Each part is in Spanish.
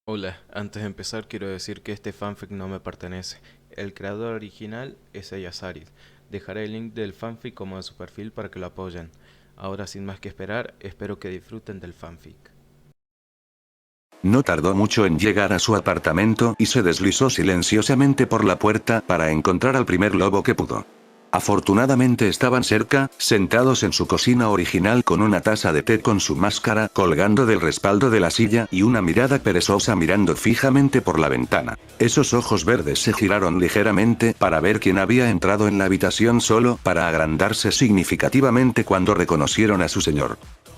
Hola, antes de empezar quiero decir que este fanfic no me pertenece. El creador original es Ayasaris. Dejaré el link del fanfic como de su perfil para que lo apoyen. Ahora sin más que esperar, espero que disfruten del fanfic. No tardó mucho en llegar a su apartamento y se deslizó silenciosamente por la puerta para encontrar al primer lobo que pudo. Afortunadamente estaban cerca, sentados en su cocina original con una taza de té con su máscara colgando del respaldo de la silla y una mirada perezosa mirando fijamente por la ventana. Esos ojos verdes se giraron ligeramente para ver quién había entrado en la habitación solo para agrandarse significativamente cuando reconocieron a su señor.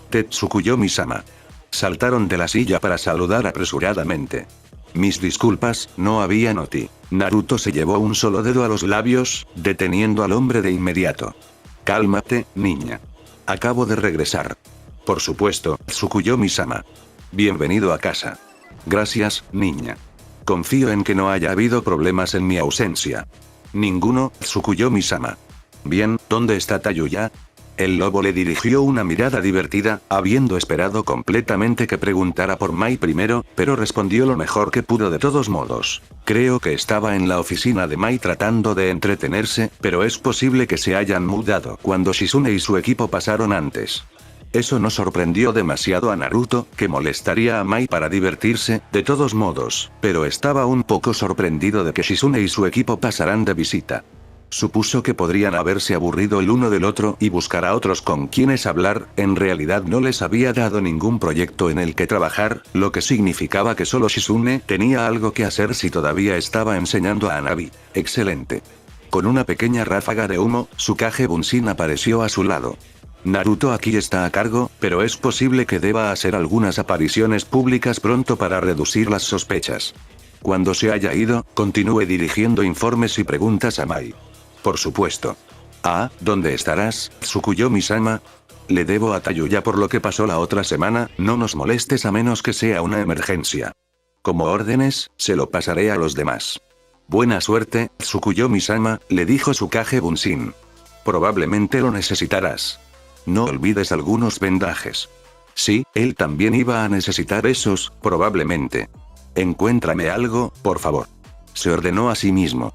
Tetsukuyomi-sama. Saltaron de la silla para saludar apresuradamente. Mis disculpas, no había noti. Naruto se llevó un solo dedo a los labios, deteniendo al hombre de inmediato. Cálmate, niña. Acabo de regresar. Por supuesto, Tsukuyomi-sama. Bienvenido a casa. Gracias, niña. Confío en que no haya habido problemas en mi ausencia. Ninguno, Tsukuyomi-sama. Bien, ¿dónde está Tayuya? El lobo le dirigió una mirada divertida, habiendo esperado completamente que preguntara por Mai primero, pero respondió lo mejor que pudo de todos modos. Creo que estaba en la oficina de Mai tratando de entretenerse, pero es posible que se hayan mudado cuando Shizune y su equipo pasaron antes. Eso no sorprendió demasiado a Naruto, que molestaría a Mai para divertirse, de todos modos, pero estaba un poco sorprendido de que Shizune y su equipo pasaran de visita. Supuso que podrían haberse aburrido el uno del otro y buscar a otros con quienes hablar, en realidad no les había dado ningún proyecto en el que trabajar, lo que significaba que solo Shizune tenía algo que hacer si todavía estaba enseñando a Hanabi. Excelente. Con una pequeña ráfaga de humo, Tsukage Bunshin apareció a su lado. Naruto aquí está a cargo, pero es posible que deba hacer algunas apariciones públicas pronto para reducir las sospechas. Cuando se haya ido, continúe dirigiendo informes y preguntas a Mai. Por supuesto. Ah, ¿dónde estarás, Tsukuyomi-sama? Le debo a Tayuya por lo que pasó la otra semana, no nos molestes a menos que sea una emergencia. Como órdenes, se lo pasaré a los demás. Buena suerte, Tsukuyomi-sama, le dijo Tsukage Bunshin. Probablemente lo necesitarás. No olvides algunos vendajes. Sí, él también iba a necesitar esos, probablemente. Encuéntrame algo, por favor. Se ordenó a sí mismo.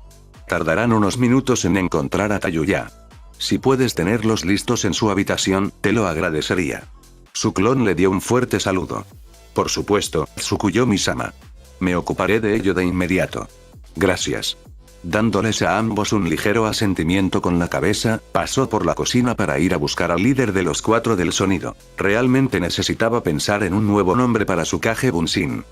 Tardarán unos minutos en encontrar a Tayuya. Si puedes tenerlos listos en su habitación, te lo agradecería. Su clon le dio un fuerte saludo. Por supuesto, Tsukuyomi-sama. Me ocuparé de ello de inmediato. Gracias. Dándoles a ambos un ligero asentimiento con la cabeza, pasó por la cocina para ir a buscar al líder de los cuatro del sonido. Realmente necesitaba pensar en un nuevo nombre para Tsukage Bunshin.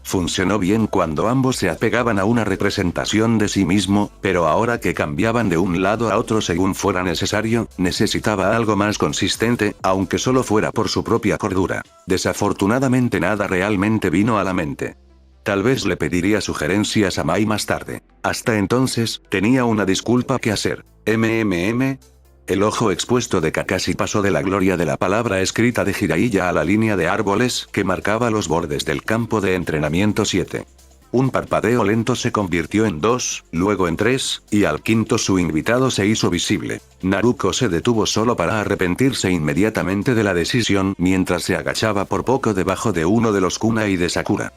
Funcionó bien cuando ambos se apegaban a una representación de sí mismo, pero ahora que cambiaban de un lado a otro según fuera necesario, necesitaba algo más consistente, aunque solo fuera por su propia cordura. Desafortunadamente nada realmente vino a la mente. Tal vez le pediría sugerencias a Mai más tarde. Hasta entonces, tenía una disculpa que hacer. El ojo expuesto de Kakashi pasó de la gloria de la palabra escrita de Jiraiya a la línea de árboles que marcaba los bordes del campo de entrenamiento 7. Un parpadeo lento se convirtió en 2, luego en 3, y al quinto su invitado se hizo visible. Naruto se detuvo solo para arrepentirse inmediatamente de la decisión mientras se agachaba por poco debajo de uno de los kunai de Sakura.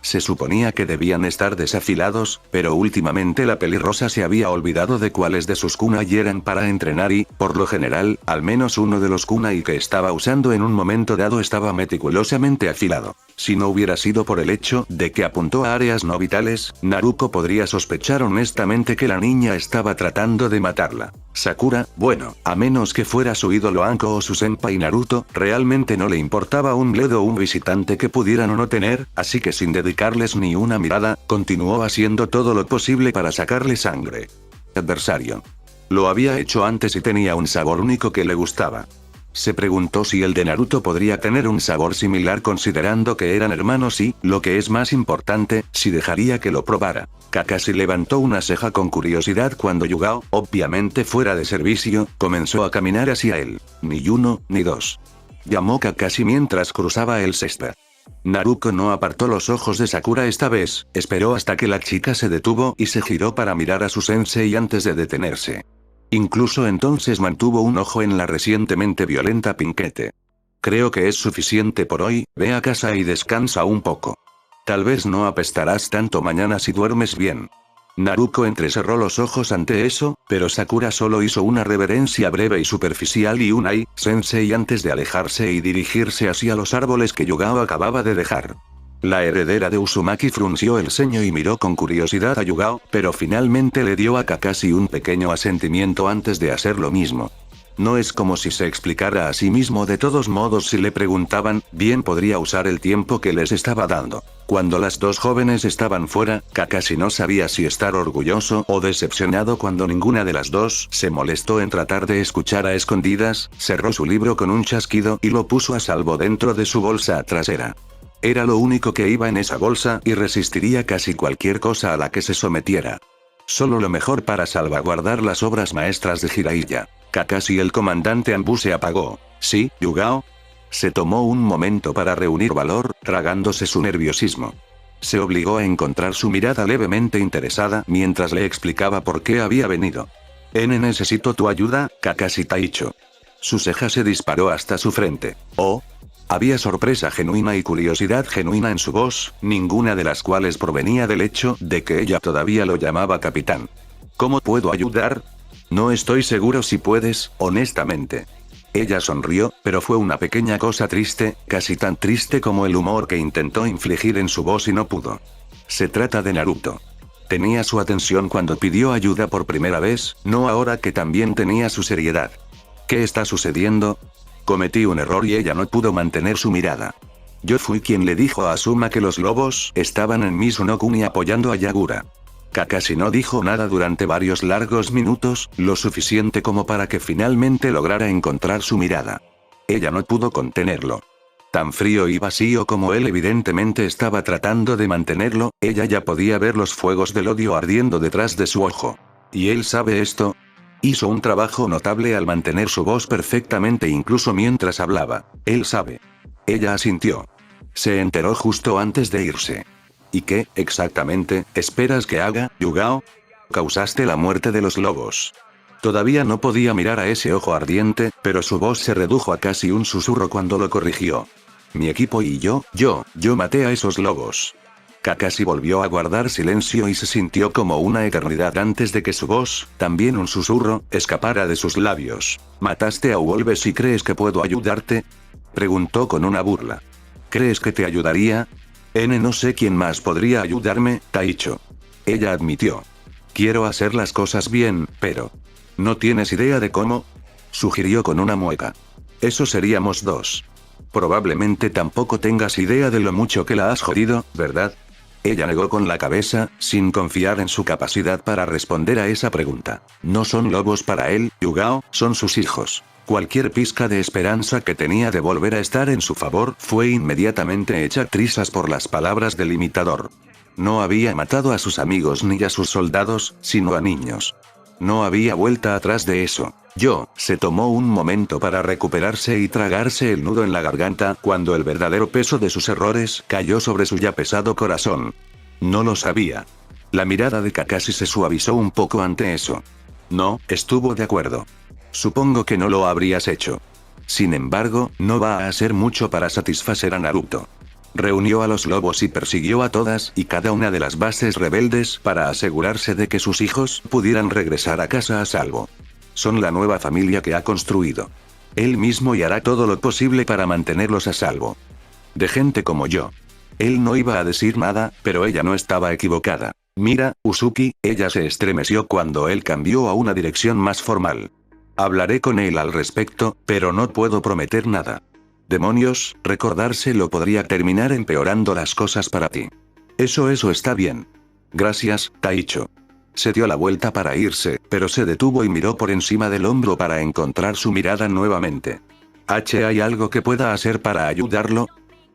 Se suponía que debían estar desafilados, pero últimamente la pelirrosa se había olvidado de cuáles de sus kunai eran para entrenar y, por lo general, al menos uno de los kunai que estaba usando en un momento dado estaba meticulosamente afilado. Si no hubiera sido por el hecho de que apuntó a áreas no vitales, Naruto podría sospechar honestamente que la niña estaba tratando de matarla. Sakura, bueno, a menos que fuera su ídolo Anko o su senpai Naruto, realmente no le importaba un bledo o un visitante que pudieran o no tener, así que sin dedicarles ni una mirada, continuó haciendo todo lo posible para sacarle sangre. Adversario. Lo había hecho antes y tenía un sabor único que le gustaba. Se preguntó si el de Naruto podría tener un sabor similar considerando que eran hermanos y, lo que es más importante, si dejaría que lo probara. Kakashi levantó una ceja con curiosidad cuando Yugao, obviamente fuera de servicio, comenzó a caminar hacia él. Ni uno, ni dos. Llamó Kakashi mientras cruzaba el césped. Naruto no apartó los ojos de Sakura esta vez, esperó hasta que la chica se detuvo y se giró para mirar a su sensei antes de detenerse. Incluso entonces mantuvo un ojo en la recientemente violenta Pinkette. Creo que es suficiente por hoy, ve a casa y descansa un poco. Tal vez no apestarás tanto mañana si duermes bien. Naruto entrecerró los ojos ante eso, pero Sakura solo hizo una reverencia breve y superficial y un "ai, sensei" antes de alejarse y dirigirse hacia los árboles que Yugao acababa de dejar. La heredera de Uzumaki frunció el ceño y miró con curiosidad a Yugao, pero finalmente le dio a Kakashi un pequeño asentimiento antes de hacer lo mismo. No es como si se explicara a sí mismo. De todos modos, si le preguntaban, bien podría usar el tiempo que les estaba dando. Cuando las dos jóvenes estaban fuera, Kakashi no sabía si estar orgulloso o decepcionado cuando ninguna de las dos se molestó en tratar de escuchar a escondidas, cerró su libro con un chasquido y lo puso a salvo dentro de su bolsa trasera. Era lo único que iba en esa bolsa y resistiría casi cualquier cosa a la que se sometiera. Solo lo mejor para salvaguardar las obras maestras de Jiraiya. Kakashi. El comandante Anbu se apagó. ¿Sí, Yugao? Se tomó un momento para reunir valor, tragándose su nerviosismo. Se obligó a encontrar su mirada levemente interesada mientras le explicaba por qué había venido. Necesito tu ayuda, Kakashi Taicho. Su ceja se disparó hasta su frente. Oh. Había sorpresa genuina y curiosidad genuina en su voz, ninguna de las cuales provenía del hecho de que ella todavía lo llamaba capitán. ¿Cómo puedo ayudar? No estoy seguro si puedes, honestamente. Ella sonrió, pero fue una pequeña cosa triste, casi tan triste como el humor que intentó infligir en su voz y no pudo. Se trata de Naruto. Tenía su atención cuando pidió ayuda por primera vez, no ahora que también tenía su seriedad. ¿Qué está sucediendo? Cometí un error y ella no pudo mantener su mirada. Yo fui quien le dijo a Asuma que los lobos estaban en Mizunokuni apoyando a Yagura. Kakashi no dijo nada durante varios largos minutos, lo suficiente como para que finalmente lograra encontrar su mirada. Ella no pudo contenerlo. Tan frío y vacío como él evidentemente estaba tratando de mantenerlo, ella ya podía ver los fuegos del odio ardiendo detrás de su ojo. ¿Y él sabe esto? Hizo un trabajo notable al mantener su voz perfectamente incluso mientras hablaba. Él sabe. Ella asintió. Se enteró justo antes de irse. ¿Y qué, exactamente, esperas que haga, Yugao? Causaste la muerte de los lobos. Todavía no podía mirar a ese ojo ardiente, pero su voz se redujo a casi un susurro cuando lo corrigió. Mi equipo y yo maté a esos lobos. Kakashi volvió a guardar silencio y se sintió como una eternidad antes de que su voz, también un susurro, escapara de sus labios. ¿Mataste a Wolves y crees que puedo ayudarte? Preguntó con una burla. ¿Crees que te ayudaría? No sé quién más podría ayudarme, Taicho. Ella admitió. Quiero hacer las cosas bien, pero... ¿No tienes idea de cómo? Sugirió con una mueca. Eso seríamos dos. Probablemente tampoco tengas idea de lo mucho que la has jodido, ¿verdad? Ella negó con la cabeza, sin confiar en su capacidad para responder a esa pregunta. No son lobos para él, Yugao, son sus hijos. Cualquier pizca de esperanza que tenía de volver a estar en su favor fue inmediatamente hecha trizas por las palabras del imitador. No había matado a sus amigos ni a sus soldados, sino a niños. No había vuelta atrás de eso. Se tomó un momento para recuperarse y tragarse el nudo en la garganta cuando el verdadero peso de sus errores cayó sobre su ya pesado corazón. No lo sabía. La mirada de Kakashi se suavizó un poco ante eso. No, estuvo de acuerdo. Supongo que no lo habrías hecho. Sin embargo, no va a hacer mucho para satisfacer a Naruto. Reunió a los lobos y persiguió a todas y cada una de las bases rebeldes para asegurarse de que sus hijos pudieran regresar a casa a salvo. Son la nueva familia que ha construido. Él mismo y hará todo lo posible para mantenerlos a salvo. De gente como yo. Él no iba a decir nada, pero ella no estaba equivocada. Mira, Uzuki, ella se estremeció cuando él cambió a una dirección más formal. Hablaré con él al respecto, pero no puedo prometer nada. Demonios, recordárselo podría terminar empeorando las cosas para ti. Eso está bien. Gracias, Taicho. Se dio la vuelta para irse, pero se detuvo y miró por encima del hombro para encontrar su mirada nuevamente. ¿Hay algo que pueda hacer para ayudarlo?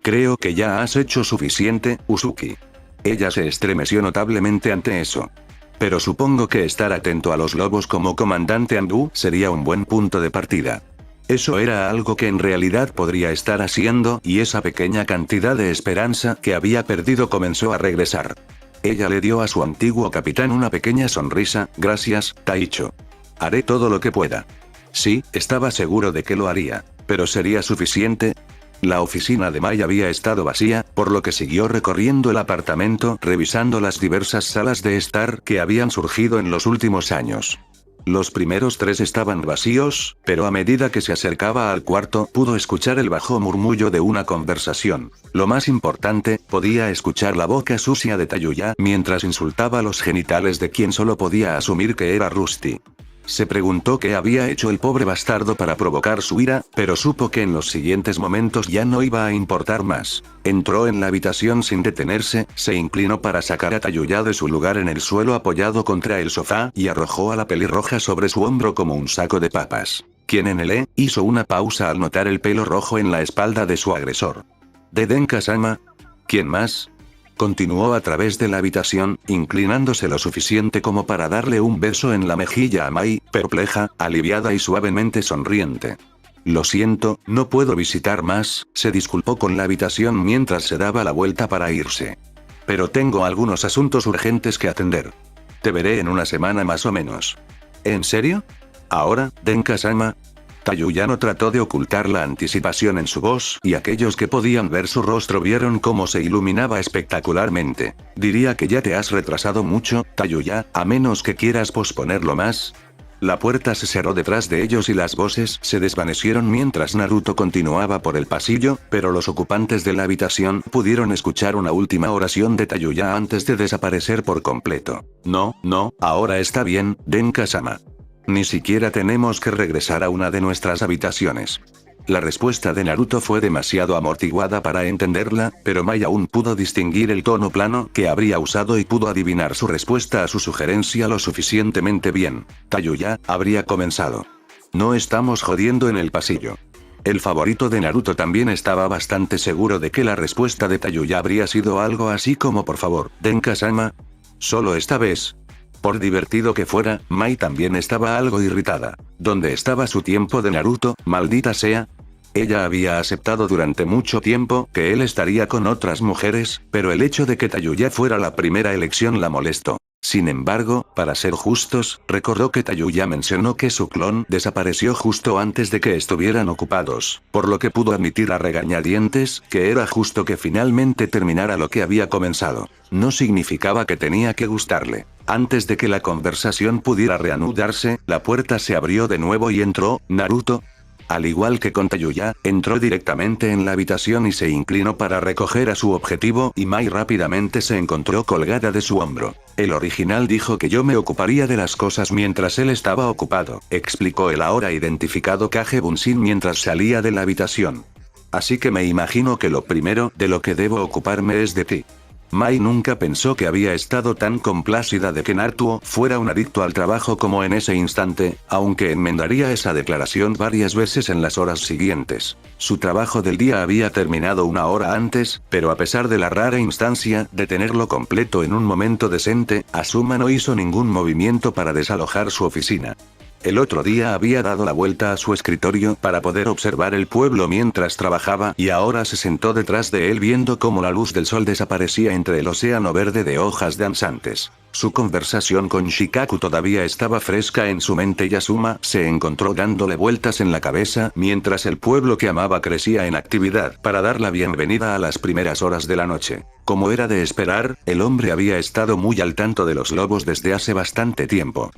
Creo que ya has hecho suficiente, Uzuki. Ella se estremeció notablemente ante eso. Pero supongo que estar atento a los lobos como comandante Anbu sería un buen punto de partida. Eso era algo que en realidad podría estar haciendo y esa pequeña cantidad de esperanza que había perdido comenzó a regresar. Ella le dio a su antiguo capitán una pequeña sonrisa. Gracias, Taicho. Haré todo lo que pueda. Sí, estaba seguro de que lo haría. ¿Pero sería suficiente? La oficina de Mai había estado vacía, por lo que siguió recorriendo el apartamento revisando las diversas salas de estar que habían surgido en los últimos años. Los primeros 3 estaban vacíos, pero a medida que se acercaba al cuarto pudo escuchar el bajo murmullo de una conversación. Lo más importante, podía escuchar la boca sucia de Tayuya mientras insultaba los genitales de quien solo podía asumir que era Rusty. Se preguntó qué había hecho el pobre bastardo para provocar su ira, pero supo que en los siguientes momentos ya no iba a importar más. Entró en la habitación sin detenerse, se inclinó para sacar a Tayuya de su lugar en el suelo apoyado contra el sofá y arrojó a la pelirroja sobre su hombro como un saco de papas. Quien en él hizo una pausa al notar el pelo rojo en la espalda de su agresor. ¿De Denka-sama? ¿Quién más? Continuó a través de la habitación, inclinándose lo suficiente como para darle un beso en la mejilla a Mai, perpleja, aliviada y suavemente sonriente. Lo siento, no puedo visitar más, se disculpó con la habitación mientras se daba la vuelta para irse. Pero tengo algunos asuntos urgentes que atender. Te veré en una semana más o menos. ¿En serio? ¿Ahora, Denka-sama? Tayuyano trató de ocultar la anticipación en su voz, y aquellos que podían ver su rostro vieron cómo se iluminaba espectacularmente. Diría que ya te has retrasado mucho, Tayuya, a menos que quieras posponerlo más. La puerta se cerró detrás de ellos y las voces se desvanecieron mientras Naruto continuaba por el pasillo, pero los ocupantes de la habitación pudieron escuchar una última oración de Tayuya antes de desaparecer por completo. No, ahora está bien, Denka-sama. Ni siquiera tenemos que regresar a una de nuestras habitaciones. La respuesta de Naruto fue demasiado amortiguada para entenderla, pero Mai aún pudo distinguir el tono plano que habría usado y pudo adivinar su respuesta a su sugerencia lo suficientemente bien. Tayuya habría comenzado. No estamos jodiendo en el pasillo. El favorito de Naruto también estaba bastante seguro de que la respuesta de Tayuya habría sido algo así como por favor, Denka-sama. Solo esta vez. Por divertido que fuera, Mai también estaba algo irritada. ¿Dónde estaba su tiempo de Naruto, maldita sea? Ella había aceptado durante mucho tiempo que él estaría con otras mujeres, pero el hecho de que Tayuya fuera la primera elección la molestó. Sin embargo, para ser justos, recordó que Tayuya mencionó que su clon desapareció justo antes de que estuvieran ocupados, por lo que pudo admitir a regañadientes que era justo que finalmente terminara lo que había comenzado. No significaba que tenía que gustarle. Antes de que la conversación pudiera reanudarse, la puerta se abrió de nuevo y entró Naruto. Al igual que con Tayuya, entró directamente en la habitación y se inclinó para recoger a su objetivo y Mai rápidamente se encontró colgada de su hombro. El original dijo que yo me ocuparía de las cosas mientras él estaba ocupado, explicó el ahora identificado Kage Bunshin mientras salía de la habitación. Así que me imagino que lo primero de lo que debo ocuparme es de ti. Mai nunca pensó que había estado tan complacida de que Naruto fuera un adicto al trabajo como en ese instante, aunque enmendaría esa declaración varias veces en las horas siguientes. Su trabajo del día había terminado una hora antes, pero a pesar de la rara instancia de tenerlo completo en un momento decente, Asuma no hizo ningún movimiento para desalojar su oficina. El otro día había dado la vuelta a su escritorio para poder observar el pueblo mientras trabajaba y ahora se sentó detrás de él viendo cómo la luz del sol desaparecía entre el océano verde de hojas danzantes. Su conversación con Shikaku todavía estaba fresca en su mente y Asuma se encontró dándole vueltas en la cabeza mientras el pueblo que amaba crecía en actividad para dar la bienvenida a las primeras horas de la noche. Como era de esperar, el hombre había estado muy al tanto de los lobos desde hace bastante tiempo.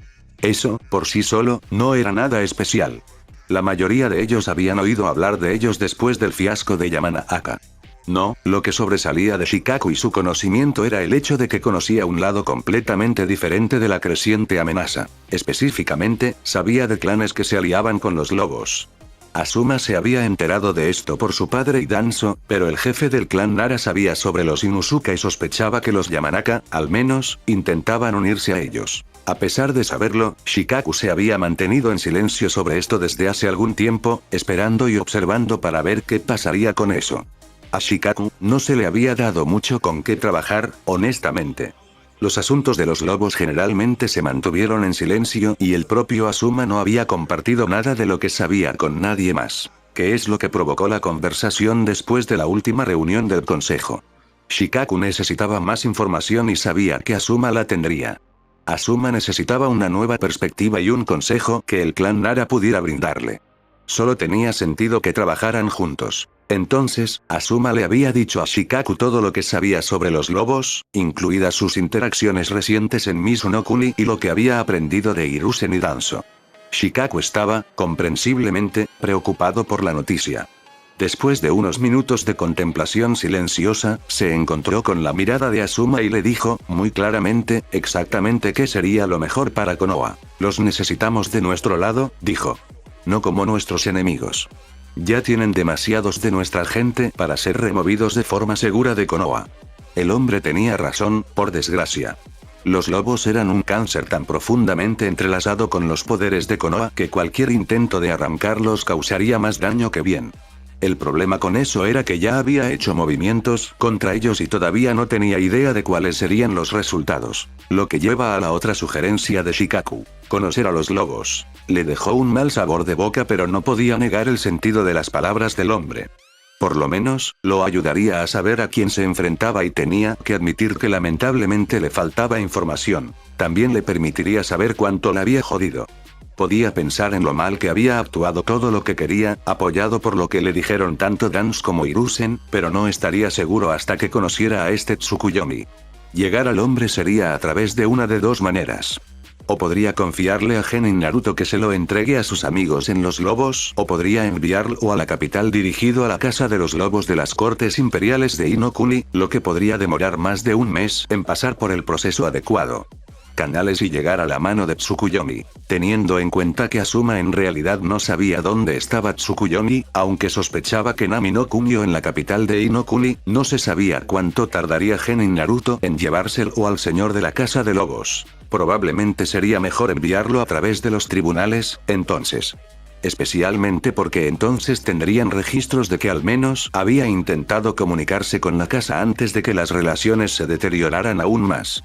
Eso, por sí solo, no era nada especial. La mayoría de ellos habían oído hablar de ellos después del fiasco de Yamanaka. No, lo que sobresalía de Shikaku y su conocimiento era el hecho de que conocía un lado completamente diferente de la creciente amenaza. Específicamente, sabía de clanes que se aliaban con los lobos. Asuma se había enterado de esto por su padre y Danzo, pero el jefe del clan Nara sabía sobre los Inuzuka y sospechaba que los Yamanaka, al menos, intentaban unirse a ellos. A pesar de saberlo, Shikaku se había mantenido en silencio sobre esto desde hace algún tiempo, esperando y observando para ver qué pasaría con eso. A Shikaku no se le había dado mucho con qué trabajar, honestamente. Los asuntos de los lobos generalmente se mantuvieron en silencio y el propio Asuma no había compartido nada de lo que sabía con nadie más, que es lo que provocó la conversación después de la última reunión del consejo. Shikaku necesitaba más información y sabía que Asuma la tendría. Asuma necesitaba una nueva perspectiva y un consejo que el clan Nara pudiera brindarle. solo tenía sentido que trabajaran juntos. Entonces, Asuma le había dicho a Shikaku todo lo que sabía sobre los lobos, incluidas sus interacciones recientes en Mizu no Kuni y lo que había aprendido de Hiruzen y Danzo. Shikaku estaba, comprensiblemente, preocupado por la noticia. Después de unos minutos de contemplación silenciosa, se encontró con la mirada de Asuma y le dijo, muy claramente, exactamente qué sería lo mejor para Konoha. Los necesitamos de nuestro lado, dijo. No como nuestros enemigos. Ya tienen demasiados de nuestra gente para ser removidos de forma segura de Konoha. El hombre tenía razón, por desgracia. Los lobos eran un cáncer tan profundamente entrelazado con los poderes de Konoha que cualquier intento de arrancarlos causaría más daño que bien. El problema con eso era que ya había hecho movimientos contra ellos y todavía no tenía idea de cuáles serían los resultados. Lo que lleva a la otra sugerencia de Shikaku. Conocer a los lobos. Le dejó un mal sabor de boca, pero no podía negar el sentido de las palabras del hombre. Por lo menos, lo ayudaría a saber a quién se enfrentaba y tenía que admitir que lamentablemente le faltaba información. También le permitiría saber cuánto la había jodido. Podía pensar en lo mal que había actuado todo lo que quería, apoyado por lo que le dijeron tanto Danzo como Hiruzen, pero no estaría seguro hasta que conociera a este Tsukuyomi. Llegar al hombre sería a través de una de dos maneras. O podría confiarle a Genin Naruto que se lo entregue a sus amigos en los lobos, o podría enviarlo a la capital dirigido a la casa de los lobos de las cortes imperiales de Inokuni, lo que podría demorar más de un mes en pasar por el proceso adecuado. Canales y llegar a la mano de Tsukuyomi. Teniendo en cuenta que Asuma en realidad no sabía dónde estaba Tsukuyomi, aunque sospechaba que Nami no Kunio en la capital de Inokuni, no se sabía cuánto tardaría Genin Naruto en llevárselo al señor de la casa de lobos. Probablemente sería mejor enviarlo a través de los tribunales, entonces. Especialmente porque entonces tendrían registros de que al menos había intentado comunicarse con la casa antes de que las relaciones se deterioraran aún más.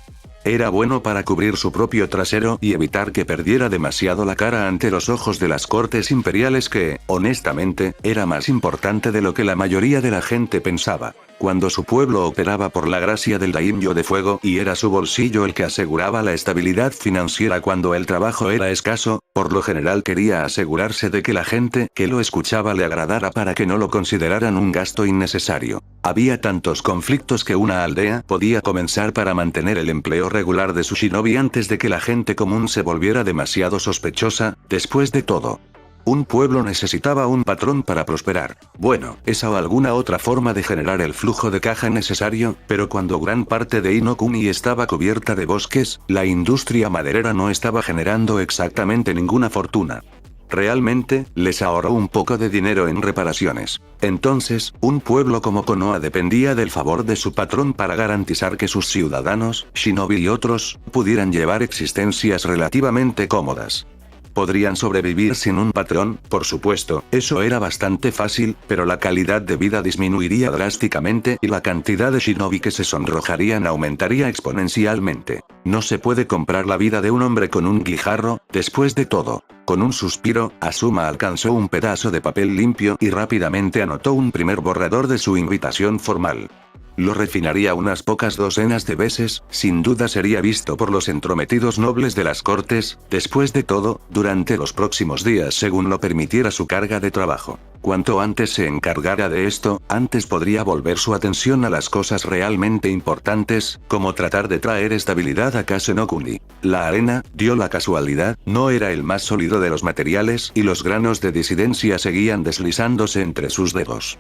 Era bueno para cubrir su propio trasero y evitar que perdiera demasiado la cara ante los ojos de las cortes imperiales que, honestamente, era más importante de lo que la mayoría de la gente pensaba. Cuando su pueblo operaba por la gracia del Daimyo de Fuego y era su bolsillo el que aseguraba la estabilidad financiera cuando el trabajo era escaso, por lo general quería asegurarse de que la gente que lo escuchaba le agradara para que no lo consideraran un gasto innecesario. Había tantos conflictos que una aldea podía comenzar para mantener el empleo regular de su shinobi antes de que la gente común se volviera demasiado sospechosa. Después de todo, un pueblo necesitaba un patrón para prosperar. Bueno, esa o alguna otra forma de generar el flujo de caja necesario, pero cuando gran parte de Inokuni estaba cubierta de bosques, la industria maderera no estaba generando exactamente ninguna fortuna. Realmente, les ahorró un poco de dinero en reparaciones. Entonces, un pueblo como Konoha dependía del favor de su patrón para garantizar que sus ciudadanos, shinobi y otros, pudieran llevar existencias relativamente cómodas. Podrían sobrevivir sin un patrón, por supuesto, eso era bastante fácil, pero la calidad de vida disminuiría drásticamente y la cantidad de shinobi que se sonrojarían aumentaría exponencialmente. No se puede comprar la vida de un hombre con un guijarro. Después de todo. Con un suspiro, Asuma alcanzó un pedazo de papel limpio y rápidamente anotó un primer borrador de su invitación formal. Lo refinaría unas pocas docenas de veces, sin duda sería visto por los entrometidos nobles de las cortes, después de todo, durante los próximos días según lo permitiera su carga de trabajo. Cuanto antes se encargara de esto, antes podría volver su atención a las cosas realmente importantes, como tratar de traer estabilidad a Kase no Kuni. La arena, dio la casualidad, no era el más sólido de los materiales y los granos de disidencia seguían deslizándose entre sus dedos.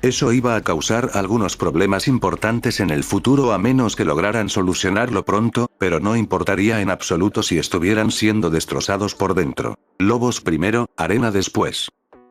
Eso iba a causar algunos problemas importantes en el futuro a menos que lograran solucionarlo pronto, pero no importaría en absoluto si estuvieran siendo destrozados por dentro. Lobos primero, arena después.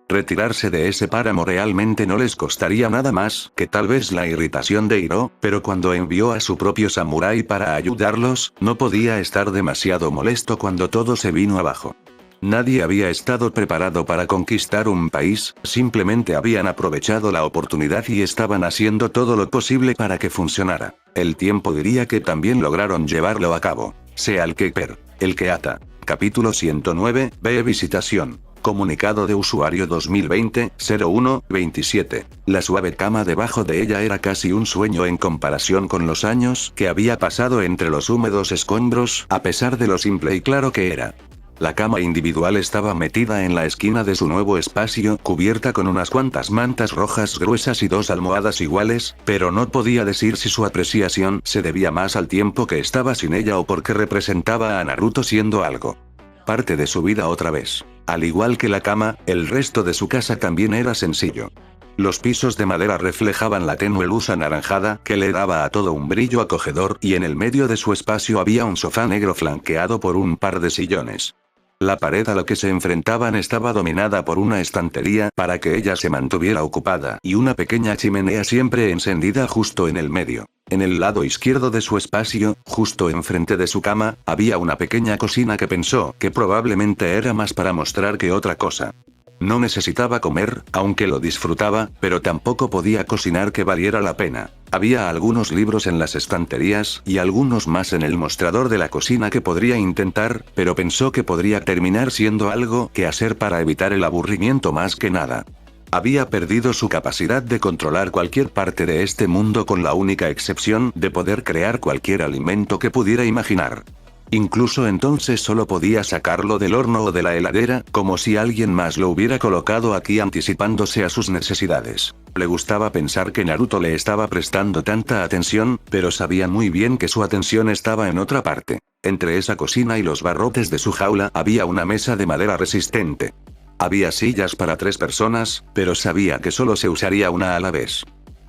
Retirarse de ese páramo realmente no les costaría nada más que tal vez la irritación de Hiro, pero cuando envió a su propio samurái para ayudarlos, no podía estar demasiado molesto cuando todo se vino abajo. Nadie había estado preparado para conquistar un país, simplemente habían aprovechado la oportunidad y estaban haciendo todo lo posible para que funcionara. El tiempo diría que también lograron llevarlo a cabo. Sea el que per, el que ata. Capítulo 109, B. Visitación. Comunicado de usuario 2020-01-27. La suave cama debajo de ella era casi un sueño en comparación con los años que había pasado entre los húmedos escombros, a pesar de lo simple y claro que era. La cama individual estaba metida en la esquina de su nuevo espacio, cubierta con unas cuantas mantas rojas gruesas y 2 almohadas iguales, pero no podía decir si su apreciación se debía más al tiempo que estaba sin ella o porque representaba a Naruto siendo algo parte de su vida otra vez. Al igual que la cama, el resto de su casa también era sencillo. Los pisos de madera reflejaban la tenue luz anaranjada que le daba a todo un brillo acogedor y en el medio de su espacio había un sofá negro flanqueado por un par de sillones. La pared a la que se enfrentaban estaba dominada por una estantería para que ella se mantuviera ocupada y una pequeña chimenea siempre encendida justo en el medio. En el lado izquierdo de su espacio, justo enfrente de su cama, había una pequeña cocina que pensó que probablemente era más para mostrar que otra cosa. No necesitaba comer, aunque lo disfrutaba, pero tampoco podía cocinar que valiera la pena. Había algunos libros en las estanterías y algunos más en el mostrador de la cocina que podría intentar, pero pensó que podría terminar siendo algo que hacer para evitar el aburrimiento más que nada. Había perdido su capacidad de controlar cualquier parte de este mundo con la única excepción de poder crear cualquier alimento que pudiera imaginar. Incluso entonces solo podía sacarlo del horno o de la heladera, como si alguien más lo hubiera colocado aquí anticipándose a sus necesidades. Le gustaba pensar que Naruto le estaba prestando tanta atención, pero sabía muy bien que su atención estaba en otra parte. Entre esa cocina y los barrotes de su jaula había una mesa de madera resistente. Había sillas para 3 personas, pero sabía que solo se usaría una a la vez.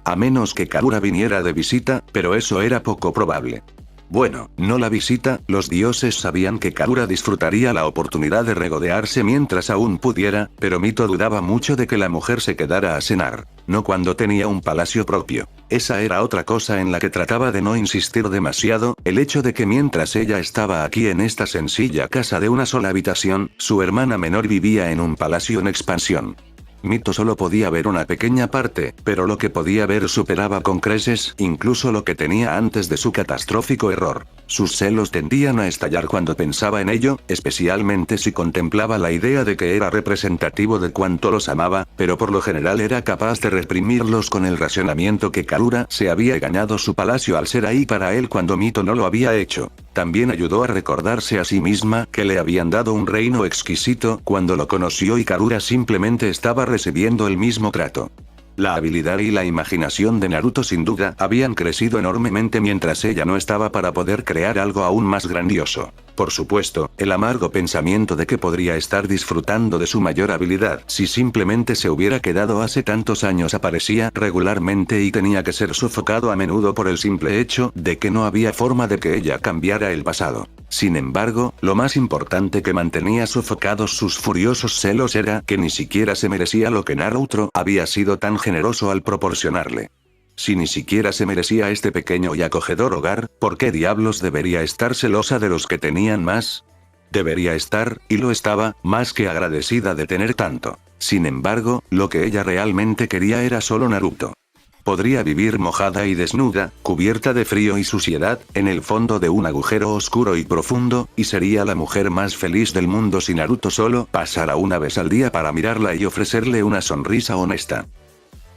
A menos que Karura viniera de visita, pero eso era poco probable. Bueno, no la visita, los dioses sabían que Karura disfrutaría la oportunidad de regodearse mientras aún pudiera, pero Mito dudaba mucho de que la mujer se quedara a cenar, no cuando tenía un palacio propio. Esa era otra cosa en la que trataba de no insistir demasiado, el hecho de que mientras ella estaba aquí en esta sencilla casa de una sola habitación, su hermana menor vivía en un palacio en expansión. Mito solo podía ver una pequeña parte, pero lo que podía ver superaba con creces incluso lo que tenía antes de su catastrófico error. Sus celos tendían a estallar cuando pensaba en ello, especialmente si contemplaba la idea de que era representativo de cuánto los amaba, pero por lo general era capaz de reprimirlos con el racionamiento que Karura se había ganado su palacio al ser ahí para él cuando Mito no lo había hecho. También ayudó a recordarse a sí misma que le habían dado un reino exquisito cuando lo conoció y Karura simplemente estaba recibiendo el mismo trato. La habilidad y la imaginación de Naruto sin duda habían crecido enormemente mientras ella no estaba para poder crear algo aún más grandioso. Por supuesto, el amargo pensamiento de que podría estar disfrutando de su mayor habilidad si simplemente se hubiera quedado hace tantos años aparecía regularmente y tenía que ser sofocado a menudo por el simple hecho de que no había forma de que ella cambiara el pasado. Sin embargo, lo más importante que mantenía sofocados sus furiosos celos era que ni siquiera se merecía lo que Naruto había sido tan generoso al proporcionarle. Si ni siquiera se merecía este pequeño y acogedor hogar, ¿por qué diablos debería estar celosa de los que tenían más? Debería estar, y lo estaba, más que agradecida de tener tanto. Sin embargo, lo que ella realmente quería era solo Naruto. Podría vivir mojada y desnuda, cubierta de frío y suciedad, en el fondo de un agujero oscuro y profundo, y sería la mujer más feliz del mundo si Naruto solo pasara una vez al día para mirarla y ofrecerle una sonrisa honesta.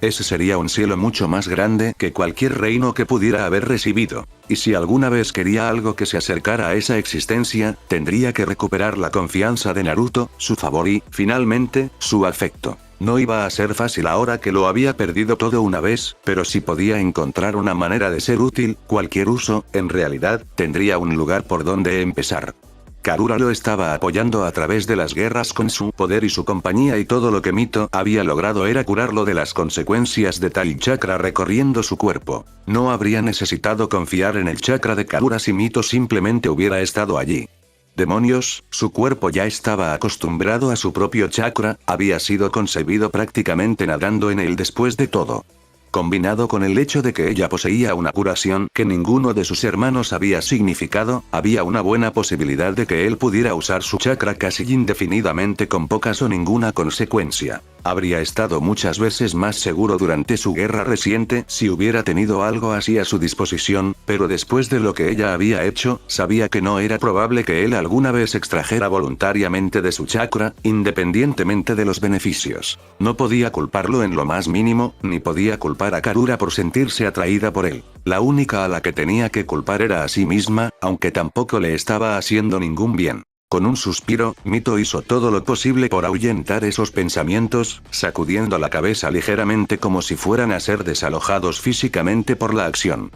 Ese sería un cielo mucho más grande que cualquier reino que pudiera haber recibido, y si alguna vez quería algo que se acercara a esa existencia, tendría que recuperar la confianza de Naruto, su favor y, finalmente, su afecto. No iba a ser fácil ahora que lo había perdido todo una vez, pero si podía encontrar una manera de ser útil, cualquier uso, en realidad, tendría un lugar por donde empezar. Karura lo estaba apoyando a través de las guerras con su poder y su compañía y todo lo que Mito había logrado era curarlo de las consecuencias de tal chakra recorriendo su cuerpo. No habría necesitado confiar en el chakra de Karura si Mito simplemente hubiera estado allí. Demonios, su cuerpo ya estaba acostumbrado a su propio chakra, había sido concebido prácticamente nadando en él después de todo. Combinado con el hecho de que ella poseía una curación que ninguno de sus hermanos había significado, había una buena posibilidad de que él pudiera usar su chakra casi indefinidamente con pocas o ninguna consecuencia. Habría estado muchas veces más seguro durante su guerra reciente si hubiera tenido algo así a su disposición, pero después de lo que ella había hecho, sabía que no era probable que él alguna vez extrajera voluntariamente de su chakra, independientemente de los beneficios. No podía culparlo en lo más mínimo, ni podía culpar a Karura por sentirse atraída por él. La única a la que tenía que culpar era a sí misma, aunque tampoco le estaba haciendo ningún bien. Con un suspiro, Mito hizo todo lo posible por ahuyentar esos pensamientos, sacudiendo la cabeza ligeramente como si fueran a ser desalojados físicamente por la acción.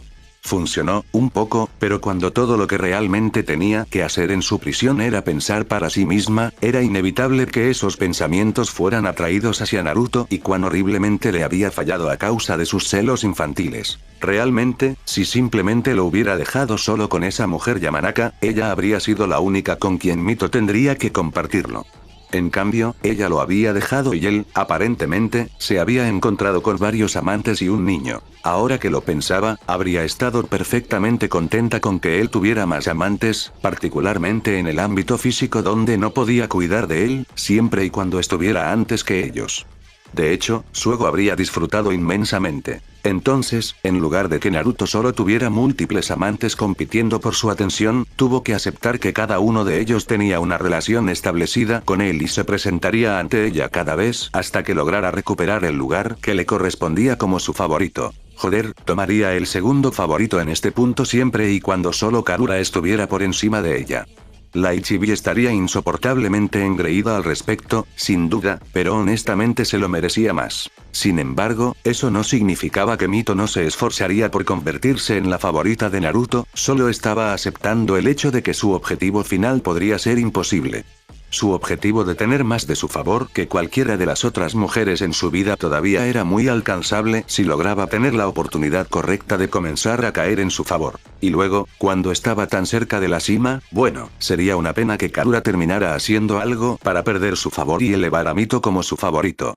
Funcionó, un poco, pero cuando todo lo que realmente tenía que hacer en su prisión era pensar para sí misma, era inevitable que esos pensamientos fueran atraídos hacia Naruto y cuán horriblemente le había fallado a causa de sus celos infantiles. Realmente, si simplemente lo hubiera dejado solo con esa mujer Yamanaka, ella habría sido la única con quien Mito tendría que compartirlo. En cambio, ella lo había dejado y él, aparentemente, se había encontrado con varios amantes y un niño. Ahora que lo pensaba, habría estado perfectamente contenta con que él tuviera más amantes, particularmente en el ámbito físico donde no podía cuidar de él, siempre y cuando estuviera antes que ellos. De hecho, Suego habría disfrutado inmensamente. Entonces, en lugar de que Naruto solo tuviera múltiples amantes compitiendo por su atención, tuvo que aceptar que cada uno de ellos tenía una relación establecida con él y se presentaría ante ella cada vez hasta que lograra recuperar el lugar que le correspondía como su favorito. Joder, tomaría el segundo favorito en este punto siempre y cuando solo Karura estuviera por encima de ella. La Ichibi estaría insoportablemente engreída al respecto, sin duda, pero honestamente se lo merecía más. Sin embargo, eso no significaba que Mito no se esforzaría por convertirse en la favorita de Naruto, solo estaba aceptando el hecho de que su objetivo final podría ser imposible. Su objetivo de tener más de su favor que cualquiera de las otras mujeres en su vida todavía era muy alcanzable si lograba tener la oportunidad correcta de comenzar a caer en su favor. Y luego, cuando estaba tan cerca de la cima, bueno, sería una pena que Karura terminara haciendo algo para perder su favor y elevar a Mito como su favorito.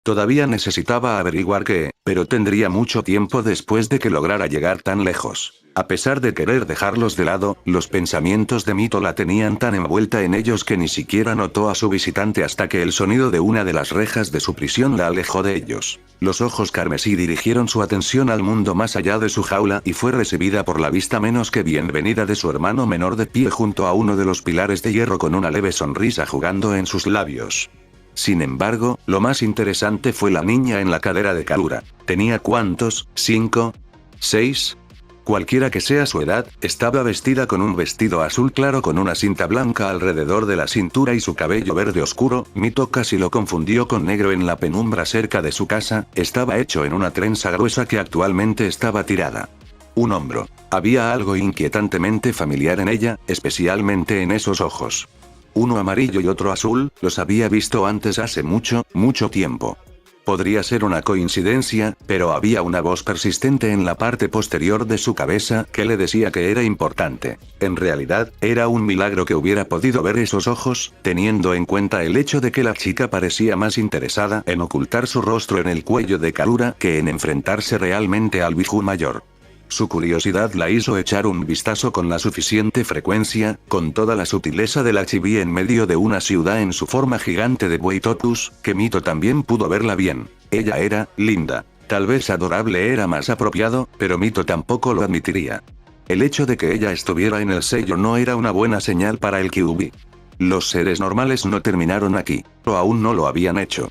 Todavía necesitaba averiguar qué, pero tendría mucho tiempo después de que lograra llegar tan lejos. A pesar de querer dejarlos de lado, los pensamientos de Mito la tenían tan envuelta en ellos que ni siquiera notó a su visitante hasta que el sonido de una de las rejas de su prisión la alejó de ellos. Los ojos carmesí dirigieron su atención al mundo más allá de su jaula y fue recibida por la vista menos que bienvenida de su hermano menor de pie junto a uno de los pilares de hierro con una leve sonrisa jugando en sus labios. Sin embargo, lo más interesante fue la niña en la cadera de Karura. ¿Tenía cuántos? ¿5? ¿6? Cualquiera que sea su edad, estaba vestida con un vestido azul claro con una cinta blanca alrededor de la cintura y su cabello verde oscuro. Mito casi lo confundió con negro en la penumbra cerca de su casa, estaba hecho en una trenza gruesa que actualmente estaba tirada. Un hombro. Había algo inquietantemente familiar en ella, especialmente en esos ojos. Uno amarillo y otro azul, los había visto antes hace mucho, mucho tiempo. Podría ser una coincidencia, pero había una voz persistente en la parte posterior de su cabeza que le decía que era importante. En realidad, era un milagro que hubiera podido ver esos ojos, teniendo en cuenta el hecho de que la chica parecía más interesada en ocultar su rostro en el cuello de Karura que en enfrentarse realmente al Biju mayor. Su curiosidad la hizo echar un vistazo con la suficiente frecuencia, con toda la sutileza de la chibi en medio de una ciudad en su forma gigante de buey totus, que Mito también pudo verla bien. Ella era linda. Tal vez adorable era más apropiado, pero Mito tampoco lo admitiría. El hecho de que ella estuviera en el sello no era una buena señal para el Kyuubi. Los seres normales no terminaron aquí, o aún no lo habían hecho.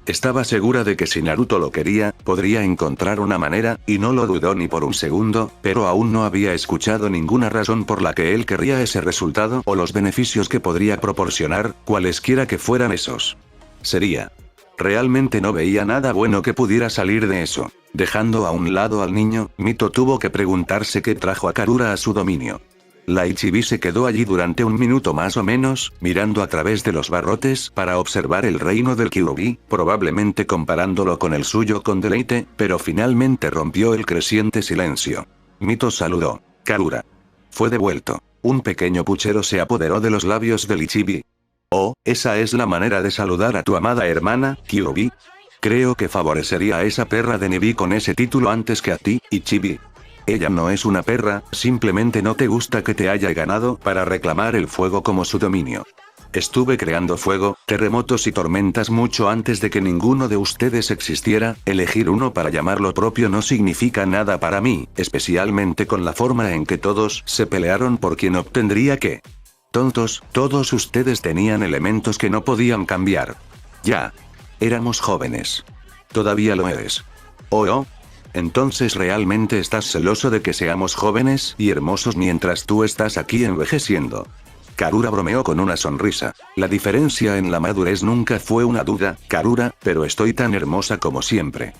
Estaba segura de que si Naruto lo quería, podría encontrar una manera, y no lo dudó ni por un segundo, pero aún no había escuchado ninguna razón por la que él querría ese resultado o los beneficios que podría proporcionar, cualesquiera que fueran esos. Realmente no veía nada bueno que pudiera salir de eso. Dejando a un lado al niño, Mito tuvo que preguntarse qué trajo a Karura a su dominio. La Ichibi se quedó allí durante un minuto más o menos, mirando a través de los barrotes para observar el reino del Kyuubi, probablemente comparándolo con el suyo con deleite, pero finalmente rompió el creciente silencio. Mito saludó. Karura. Fue devuelto. Un pequeño puchero se apoderó de los labios del Ichibi. Oh, ¿esa es la manera de saludar a tu amada hermana, Kyuubi? Creo que favorecería a esa perra de Nebi con ese título antes que a ti, Ichibi. Ella no es una perra, simplemente no te gusta que te haya ganado para reclamar el fuego como su dominio. Estuve creando fuego, terremotos y tormentas mucho antes de que ninguno de ustedes existiera, elegir uno para llamarlo propio no significa nada para mí, especialmente con la forma en que todos se pelearon por quién obtendría qué. Tontos, todos ustedes tenían elementos que no podían cambiar. Ya. Éramos jóvenes. Todavía lo eres. ¿Oh? Entonces ¿realmente estás celoso de que seamos jóvenes y hermosos mientras tú estás aquí envejeciendo? Karura bromeó con una sonrisa. La diferencia en la madurez nunca fue una duda, Karura, pero estoy tan hermosa como siempre.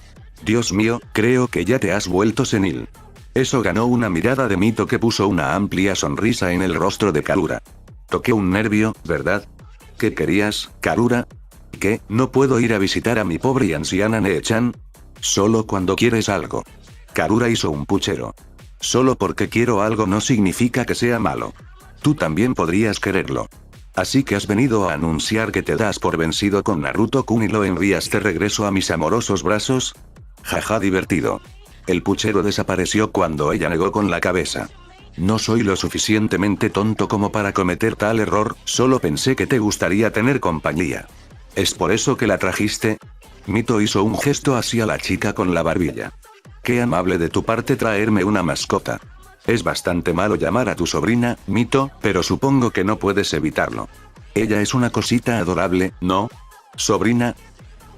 Dios mío, creo que ya te has vuelto senil. Eso ganó una mirada de Mito que puso una amplia sonrisa en el rostro de Karura. Toqué un nervio, ¿verdad? ¿Qué querías, Karura? ¿Qué, no puedo ir a visitar a mi pobre y anciana Nee-chan? Solo cuando quieres algo. Karura hizo un puchero. Solo porque quiero algo no significa que sea malo. Tú también podrías quererlo. Así que has venido a anunciar que te das por vencido con Naruto-kun y lo envías de regreso a mis amorosos brazos. Jaja, divertido. El puchero desapareció cuando ella negó con la cabeza. No soy lo suficientemente tonto como para cometer tal error, solo pensé que te gustaría tener compañía. ¿Es por eso que la trajiste? Mito hizo un gesto hacia la chica con la barbilla. Qué amable de tu parte traerme una mascota. Es bastante malo llamar a tu sobrina, Mito, pero supongo que no puedes evitarlo. Ella es una cosita adorable, ¿no? ¿Sobrina?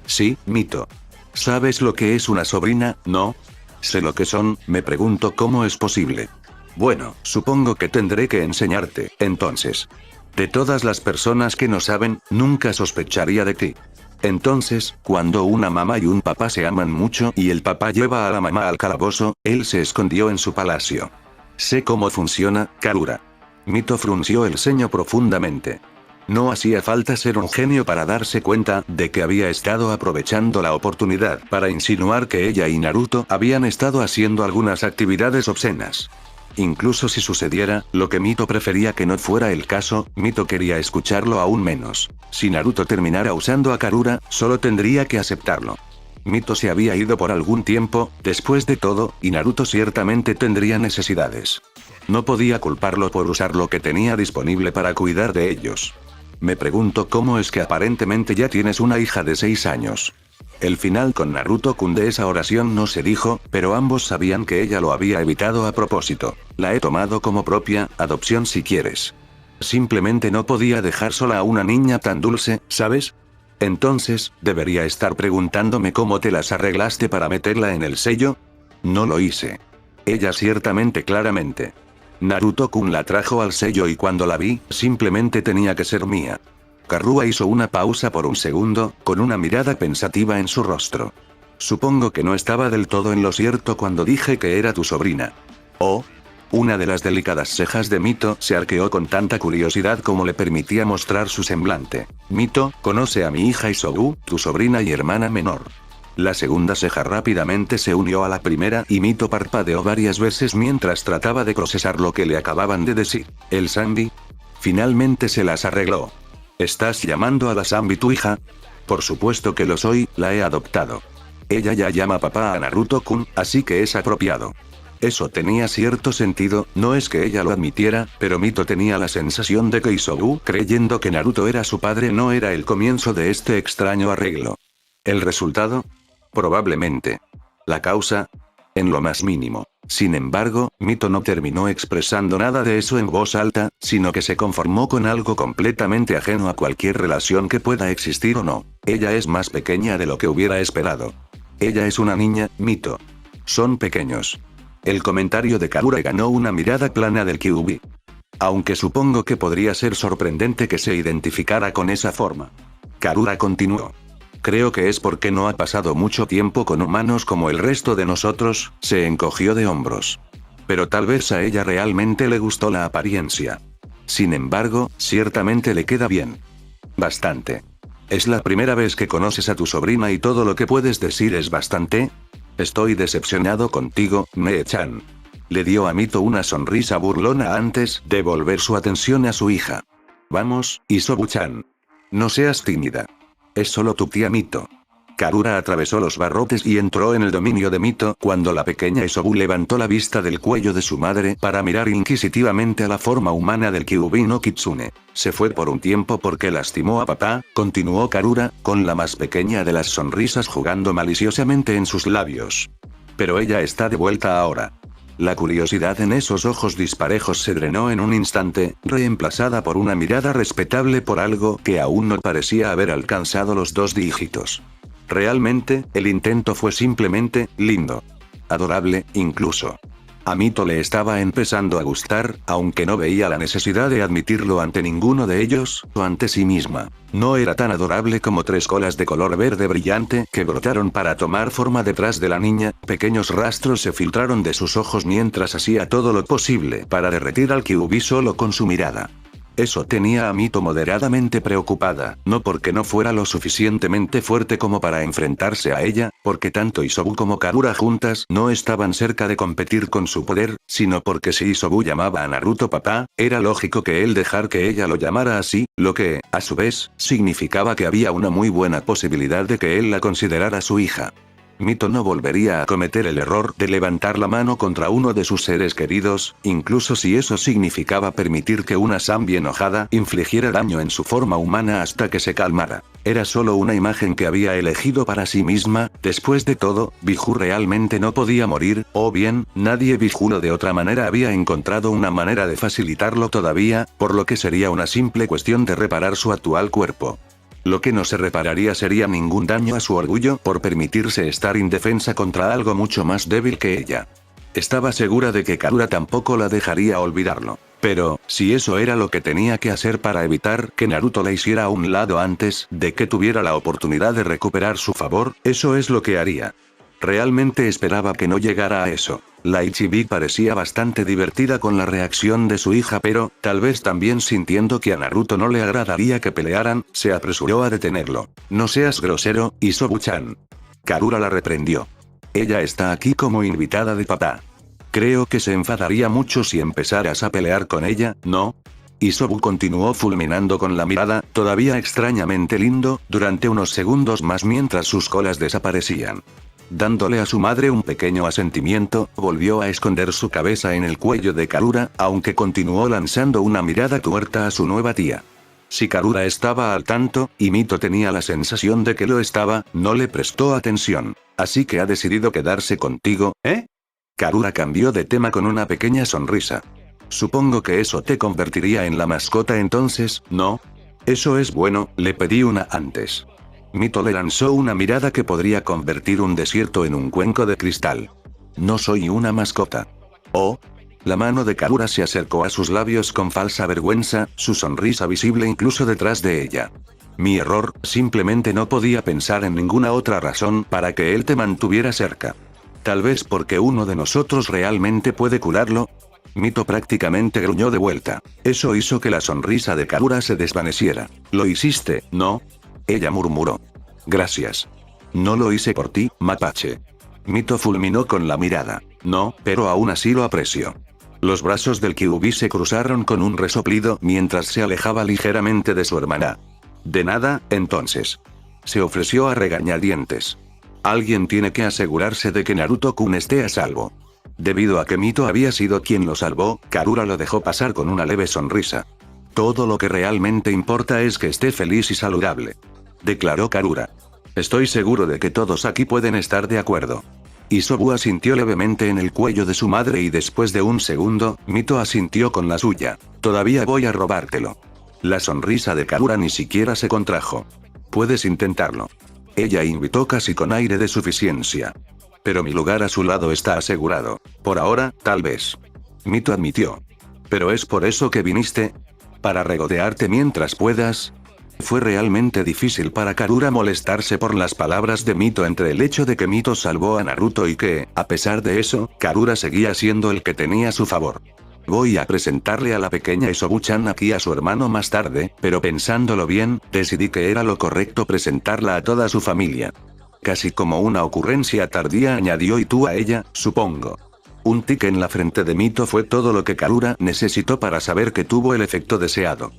Sí, Mito. ¿Sabes lo que es una sobrina, no? Sé lo que son, me pregunto cómo es posible. Bueno, supongo que tendré que enseñarte, entonces. De todas las personas que no saben, nunca sospecharía de ti. Entonces, cuando una mamá y un papá se aman mucho y el papá lleva a la mamá al calabozo, él se escondió en su palacio. Sé cómo funciona, Karura. Mito frunció el ceño profundamente. No hacía falta ser un genio para darse cuenta de que había estado aprovechando la oportunidad para insinuar que ella y Naruto habían estado haciendo algunas actividades obscenas. Incluso si sucediera, lo que Mito prefería que no fuera el caso, Mito quería escucharlo aún menos. Si Naruto terminara usando a Karura, solo tendría que aceptarlo. Mito se había ido por algún tiempo, después de todo, y Naruto ciertamente tendría necesidades. No podía culparlo por usar lo que tenía disponible para cuidar de ellos. Me pregunto cómo es que aparentemente ya tienes una hija de 6 años. El final con Naruto-kun de esa oración no se dijo, pero ambos sabían que ella lo había evitado a propósito. La he tomado como propia adopción si quieres. Simplemente no podía dejar sola a una niña tan dulce, ¿sabes? Entonces, ¿debería estar preguntándome cómo te las arreglaste para meterla en el sello? No lo hice. Ella ciertamente claramente. Naruto-kun la trajo al sello y cuando la vi, simplemente tenía que ser mía. Karua hizo una pausa por un segundo, con una mirada pensativa en su rostro. Supongo que no estaba del todo en lo cierto cuando dije que era tu sobrina. Oh. Una de las delicadas cejas de Mito se arqueó con tanta curiosidad como le permitía mostrar su semblante. Mito, conoce a mi hija Isobu, tu sobrina y hermana menor. La segunda ceja rápidamente se unió a la primera y Mito parpadeó varias veces mientras trataba de procesar lo que le acababan de decir. ¿El Zambi? Finalmente se las arregló. ¿Estás llamando a la Zambi tu hija? Por supuesto que lo soy, la he adoptado. Ella ya llama papá a Naruto-kun, así que es apropiado. Eso tenía cierto sentido, no es que ella lo admitiera, pero Mito tenía la sensación de que Isobu, creyendo que Naruto era su padre, no era el comienzo de este extraño arreglo. ¿El resultado? Probablemente. ¿La causa? En lo más mínimo. Sin embargo, Mito no terminó expresando nada de eso en voz alta, sino que se conformó con algo completamente ajeno a cualquier relación que pueda existir o no. Ella es más pequeña de lo que hubiera esperado. Ella es una niña, Mito. Son pequeños. El comentario de Karura ganó una mirada plana del Kyuubi. Aunque supongo que podría ser sorprendente que se identificara con esa forma. Karura continuó. Creo que es porque no ha pasado mucho tiempo con humanos como el resto de nosotros, se encogió de hombros. Pero tal vez a ella realmente le gustó la apariencia. Sin embargo, ciertamente le queda bien. Bastante. ¿Es la primera vez que conoces a tu sobrina y todo lo que puedes decir es bastante? Estoy decepcionado contigo, Nee-chan. Le dio a Mito una sonrisa burlona antes de volver su atención a su hija. Vamos, Isobu-chan. No seas tímida. Es solo tu tía Mito. Karura atravesó los barrotes y entró en el dominio de Mito cuando la pequeña Isobu levantó la vista del cuello de su madre para mirar inquisitivamente a la forma humana del Kyuubi no Kitsune. Se fue por un tiempo porque lastimó a papá, continuó Karura, con la más pequeña de las sonrisas jugando maliciosamente en sus labios. Pero ella está de vuelta ahora. La curiosidad en esos ojos disparejos se drenó en un instante, reemplazada por una mirada respetable por algo que aún no parecía haber alcanzado los 2 dígitos. Realmente, el intento fue simplemente lindo. Adorable, incluso. A Mito le estaba empezando a gustar, aunque no veía la necesidad de admitirlo ante ninguno de ellos, o ante sí misma. No era tan adorable como 3 colas de color verde brillante que brotaron para tomar forma detrás de la niña, pequeños rastros se filtraron de sus ojos mientras hacía todo lo posible para derretir al Kyuubi solo con su mirada. Eso tenía a Mito moderadamente preocupada, no porque no fuera lo suficientemente fuerte como para enfrentarse a ella, porque tanto Isobu como Karura juntas no estaban cerca de competir con su poder, sino porque si Isobu llamaba a Naruto papá, era lógico que él dejar que ella lo llamara así, lo que, a su vez, significaba que había una muy buena posibilidad de que él la considerara su hija. Mito no volvería a cometer el error de levantar la mano contra uno de sus seres queridos, incluso si eso significaba permitir que una Zambi enojada infligiera daño en su forma humana hasta que se calmara. Era solo una imagen que había elegido para sí misma, después de todo, Biju realmente no podía morir, o bien, nadie Bijulo de otra manera había encontrado una manera de facilitarlo todavía, por lo que sería una simple cuestión de reparar su actual cuerpo. Lo que no se repararía sería ningún daño a su orgullo por permitirse estar indefensa contra algo mucho más débil que ella. Estaba segura de que Karura tampoco la dejaría olvidarlo. Pero, si eso era lo que tenía que hacer para evitar que Naruto la hiciera a un lado antes de que tuviera la oportunidad de recuperar su favor, eso es lo que haría. Realmente esperaba que no llegara a eso. La Ichibi parecía bastante divertida con la reacción de su hija, pero, tal vez también sintiendo que a Naruto no le agradaría que pelearan, se apresuró a detenerlo. No seas grosero, Isobu-chan. Karura la reprendió. Ella está aquí como invitada de papá. Creo que se enfadaría mucho si empezaras a pelear con ella, ¿no? Isobu continuó fulminando con la mirada, todavía extrañamente lindo, durante unos segundos más mientras sus colas desaparecían. Dándole a su madre un pequeño asentimiento, volvió a esconder su cabeza en el cuello de Karura, aunque continuó lanzando una mirada tuerta a su nueva tía. Si Karura estaba al tanto, y Mito tenía la sensación de que lo estaba, no le prestó atención. Así que ha decidido quedarse contigo, ¿eh? Karura cambió de tema con una pequeña sonrisa. Supongo que eso te convertiría en la mascota entonces, ¿no? Eso es bueno, le pedí una antes. Mito le lanzó una mirada que podría convertir un desierto en un cuenco de cristal. No soy una mascota. Oh. La mano de Karura se acercó a sus labios con falsa vergüenza, su sonrisa visible incluso detrás de ella. Mi error, simplemente no podía pensar en ninguna otra razón para que él te mantuviera cerca. Tal vez porque uno de nosotros realmente puede curarlo. Mito prácticamente gruñó de vuelta. Eso hizo que la sonrisa de Karura se desvaneciera. Lo hiciste, ¿no? Ella murmuró. Gracias. No lo hice por ti, mapache. Mito fulminó con la mirada. No, pero aún así lo aprecio. Los brazos del Kyuubi se cruzaron con un resoplido mientras se alejaba ligeramente de su hermana. De nada, entonces. Se ofreció a regañadientes. Alguien tiene que asegurarse de que Naruto-kun esté a salvo. Debido a que Mito había sido quien lo salvó, Karura lo dejó pasar con una leve sonrisa. Todo lo que realmente importa es que esté feliz y saludable. Declaró Karura. Estoy seguro de que todos aquí pueden estar de acuerdo. Isobu asintió levemente en el cuello de su madre y después de un segundo, Mito asintió con la suya. Todavía voy a robártelo. La sonrisa de Karura ni siquiera se contrajo. Puedes intentarlo. Ella invitó casi con aire de suficiencia. Pero mi lugar a su lado está asegurado. Por ahora, tal vez. Mito admitió. ¿Pero es por eso que viniste? ¿Para regodearte mientras puedas? Fue realmente difícil para Karura molestarse por las palabras de Mito entre el hecho de que Mito salvó a Naruto y que, a pesar de eso, Karura seguía siendo el que tenía a su favor. Voy a presentarle a la pequeña Isobu-chan aquí a su hermano más tarde, pero pensándolo bien, decidí que era lo correcto presentarla a toda su familia. Casi como una ocurrencia tardía añadió y tú a ella, supongo. Un tic en la frente de Mito fue todo lo que Karura necesitó para saber que tuvo el efecto deseado.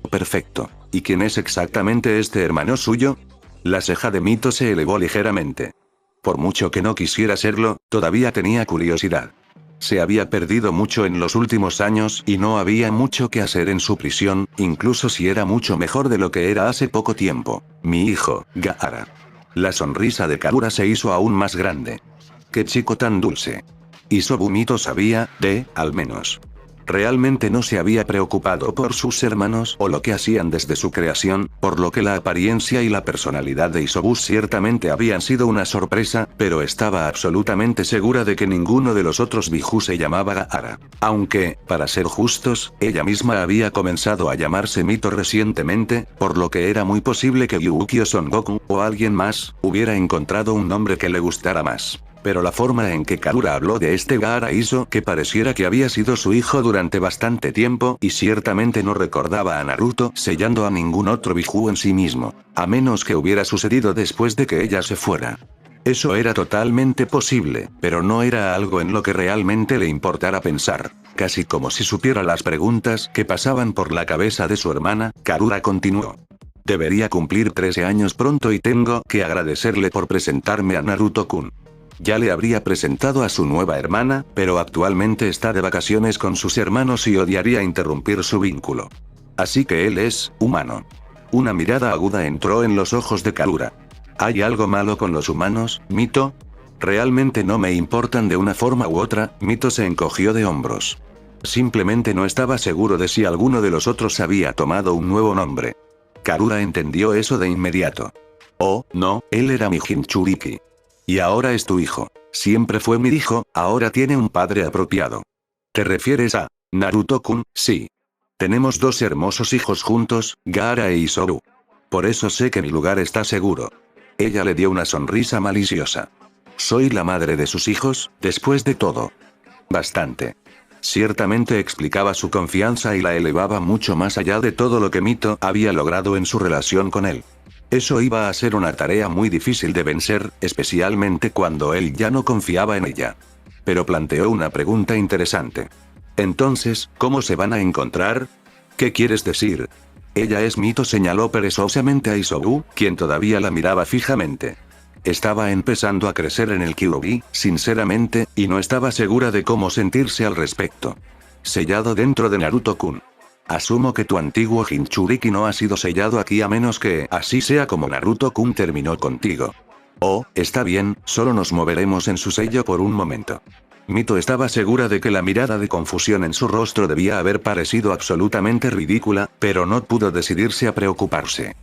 Perfecto. ¿Y quién es exactamente este hermano suyo? La ceja de Mito se elevó ligeramente. Por mucho que no quisiera serlo, todavía tenía curiosidad. Se había perdido mucho en los últimos años y no había mucho que hacer en su prisión, incluso si era mucho mejor de lo que era hace poco tiempo. Mi hijo, Gaara. La sonrisa de Karura se hizo aún más grande. ¡Qué chico tan dulce! Isobu Mito sabía, al menos. Realmente no se había preocupado por sus hermanos o lo que hacían desde su creación, por lo que la apariencia y la personalidad de Isobu ciertamente habían sido una sorpresa, pero estaba absolutamente segura de que ninguno de los otros Biju se llamaba Gaara. Aunque, para ser justos, ella misma había comenzado a llamarse Mito recientemente, por lo que era muy posible que Ryuki o Son Goku, o alguien más, hubiera encontrado un nombre que le gustara más. Pero la forma en que Karura habló de este Gaara hizo que pareciera que había sido su hijo durante bastante tiempo y ciertamente no recordaba a Naruto sellando a ningún otro Biju en sí mismo, a menos que hubiera sucedido después de que ella se fuera. Eso era totalmente posible, pero no era algo en lo que realmente le importara pensar. Casi como si supiera las preguntas que pasaban por la cabeza de su hermana, Karura continuó. Debería cumplir 13 años pronto y tengo que agradecerle por presentarme a Naruto-kun. Ya le habría presentado a su nueva hermana, pero actualmente está de vacaciones con sus hermanos y odiaría interrumpir su vínculo. Así que él es humano. Una mirada aguda entró en los ojos de Karura. ¿Hay algo malo con los humanos, Mito? Realmente no me importan de una forma u otra, Mito se encogió de hombros. Simplemente no estaba seguro de si alguno de los otros había tomado un nuevo nombre. Karura entendió eso de inmediato. Oh, no, él era mi Jinchuriki. Y ahora es tu hijo. Siempre fue mi hijo, ahora tiene un padre apropiado. ¿Te refieres a Naruto-kun? Sí. Tenemos dos hermosos hijos juntos, Gaara e Isobu. Por eso sé que mi lugar está seguro. Ella le dio una sonrisa maliciosa. Soy la madre de sus hijos, después de todo. Bastante. Ciertamente explicaba su confianza y la elevaba mucho más allá de todo lo que Mito había logrado en su relación con él. Eso iba a ser una tarea muy difícil de vencer, especialmente cuando él ya no confiaba en ella. Pero planteó una pregunta interesante. Entonces, ¿cómo se van a encontrar? ¿Qué quieres decir? Ella es Mito, señaló perezosamente a Isobu, quien todavía la miraba fijamente. Estaba empezando a crecer en el Kyuubi, sinceramente, y no estaba segura de cómo sentirse al respecto. Sellado dentro de Naruto-kun. Asumo que tu antiguo Jinchuriki no ha sido sellado aquí a menos que así sea como Naruto-kun terminó contigo. Oh, está bien, solo nos moveremos en su sello por un momento. Mito estaba segura de que la mirada de confusión en su rostro debía haber parecido absolutamente ridícula, pero no pudo decidirse a preocuparse.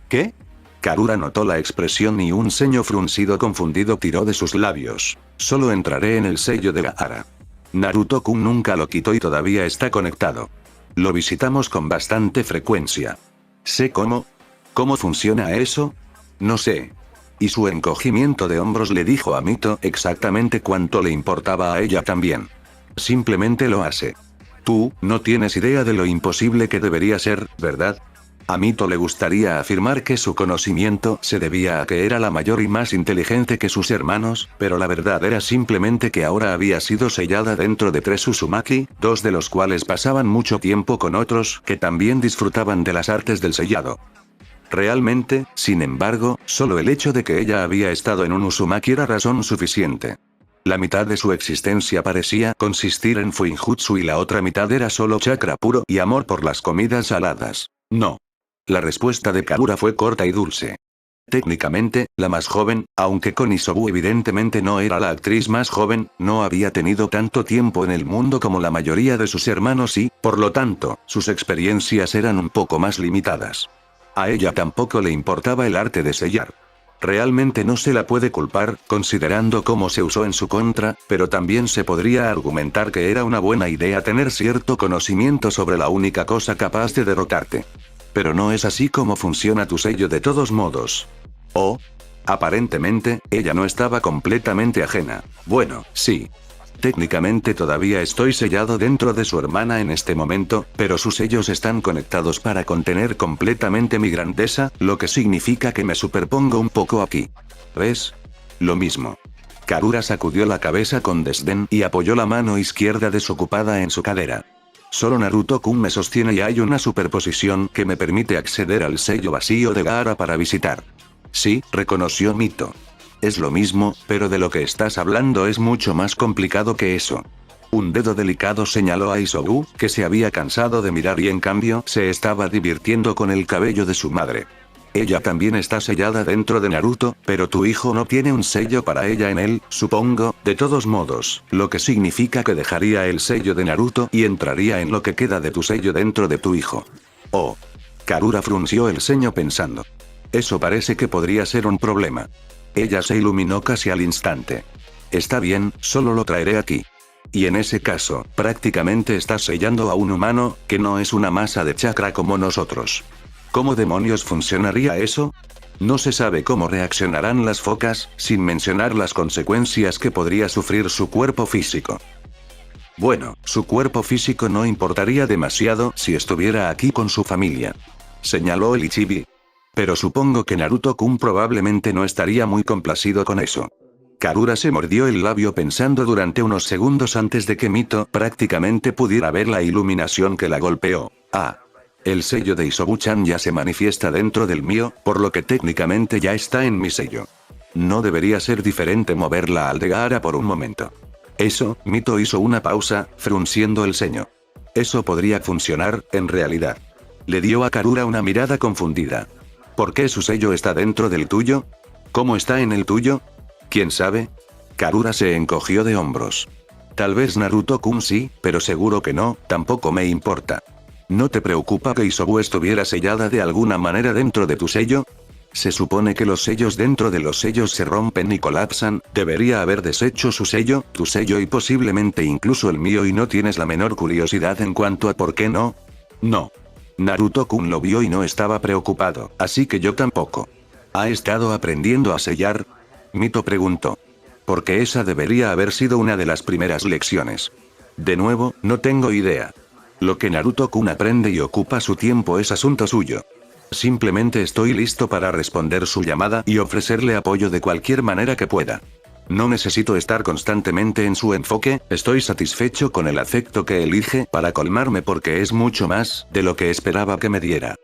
¿Qué? Karura notó la expresión y un ceño fruncido confundido tiró de sus labios. Solo entraré en el sello de Gaara. Naruto-kun nunca lo quitó y todavía está conectado. Lo visitamos con bastante frecuencia. ¿Sé cómo? ¿Cómo funciona eso? No sé. Y su encogimiento de hombros le dijo a Mito exactamente cuánto le importaba a ella también. Simplemente lo hace. Tú, no tienes idea de lo imposible que debería ser, ¿verdad? A Mito le gustaría afirmar que su conocimiento se debía a que era la mayor y más inteligente que sus hermanos, pero la verdad era simplemente que ahora había sido sellada dentro de 3 Uzumaki, 2 de los cuales pasaban mucho tiempo con otros que también disfrutaban de las artes del sellado. Realmente, sin embargo, solo el hecho de que ella había estado en un Uzumaki era razón suficiente. La mitad de su existencia parecía consistir en Fuinjutsu y la otra mitad era solo chakra puro y amor por las comidas saladas. No. La respuesta de Karura fue corta y dulce. Técnicamente, la más joven, aunque con Isobu evidentemente no era la actriz más joven, no había tenido tanto tiempo en el mundo como la mayoría de sus hermanos y, por lo tanto, sus experiencias eran un poco más limitadas. A ella tampoco le importaba el arte de sellar. Realmente no se la puede culpar, considerando cómo se usó en su contra, pero también se podría argumentar que era una buena idea tener cierto conocimiento sobre la única cosa capaz de derrotarte. Pero no es así como funciona tu sello de todos modos. Oh. Aparentemente, ella no estaba completamente ajena. Bueno, sí. Técnicamente todavía estoy sellado dentro de su hermana en este momento, pero sus sellos están conectados para contener completamente mi grandeza, lo que significa que me superpongo un poco aquí. ¿Ves? Lo mismo. Karura sacudió la cabeza con desdén y apoyó la mano izquierda desocupada en su cadera. Solo Naruto-kun me sostiene y hay una superposición que me permite acceder al sello vacío de Gaara para visitar. Sí, reconoció Mito. Es lo mismo, pero de lo que estás hablando es mucho más complicado que eso. Un dedo delicado señaló a Isobu, que se había cansado de mirar y en cambio se estaba divirtiendo con el cabello de su madre. Ella también está sellada dentro de Naruto, pero tu hijo no tiene un sello para ella en él, supongo, de todos modos, lo que significa que dejaría el sello de Naruto y entraría en lo que queda de tu sello dentro de tu hijo. Oh. Karura frunció el ceño pensando. Eso parece que podría ser un problema. Ella se iluminó casi al instante. Está bien, solo lo traeré aquí. Y en ese caso, prácticamente estás sellando a un humano, que no es una masa de chakra como nosotros. ¿Cómo demonios funcionaría eso? No se sabe cómo reaccionarán las focas, sin mencionar las consecuencias que podría sufrir su cuerpo físico. Bueno, su cuerpo físico no importaría demasiado si estuviera aquí con su familia. Señaló el Ichibi. Pero supongo que Naruto-kun probablemente no estaría muy complacido con eso. Karura se mordió el labio pensando durante unos segundos antes de que Mito prácticamente pudiera ver la iluminación que la golpeó. Ah. El sello de Isobu-chan ya se manifiesta dentro del mío, por lo que técnicamente ya está en mi sello. No debería ser diferente mover la Aldegara por un momento. Eso, Mito hizo una pausa, frunciendo el ceño. Eso podría funcionar, en realidad. Le dio a Karura una mirada confundida. ¿Por qué su sello está dentro del tuyo? ¿Cómo está en el tuyo? ¿Quién sabe? Karura se encogió de hombros. Tal vez Naruto-kun sí, pero seguro que no, tampoco me importa. ¿No te preocupa que Isobu estuviera sellada de alguna manera dentro de tu sello? Se supone que los sellos dentro de los sellos se rompen y colapsan, debería haber deshecho su sello, tu sello y posiblemente incluso el mío y no tienes la menor curiosidad en cuanto a por qué no. No. Naruto-kun lo vio y no estaba preocupado, así que yo tampoco. ¿Ha estado aprendiendo a sellar? Mito preguntó. Porque esa debería haber sido una de las primeras lecciones. De nuevo, no tengo idea. Lo que Naruto-kun aprende y ocupa su tiempo es asunto suyo. Simplemente estoy listo para responder su llamada y ofrecerle apoyo de cualquier manera que pueda. No necesito estar constantemente en su enfoque, estoy satisfecho con el afecto que elige para colmarme porque es mucho más de lo que esperaba que me diera.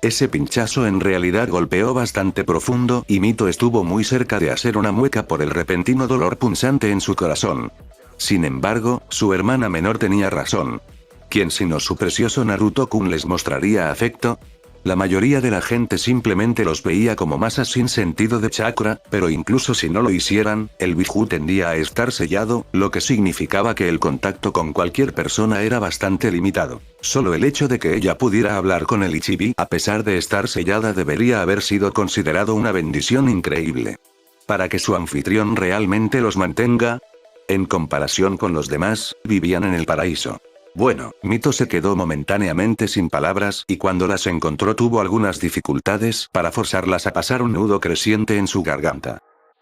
Ese pinchazo en realidad golpeó bastante profundo y Mito estuvo muy cerca de hacer una mueca por el repentino dolor punzante en su corazón. Sin embargo, su hermana menor tenía razón. ¿Quién sino su precioso Naruto-kun les mostraría afecto? La mayoría de la gente simplemente los veía como masas sin sentido de chakra, pero incluso si no lo hicieran, el Biju tendía a estar sellado, lo que significaba que el contacto con cualquier persona era bastante limitado. Solo el hecho de que ella pudiera hablar con el Ichibi a pesar de estar sellada debería haber sido considerado una bendición increíble. Para que su anfitrión realmente los mantenga, en comparación con los demás, vivían en el paraíso. Bueno, Mito se quedó momentáneamente sin palabras y cuando las encontró tuvo algunas dificultades para forzarlas a pasar un nudo creciente en su garganta.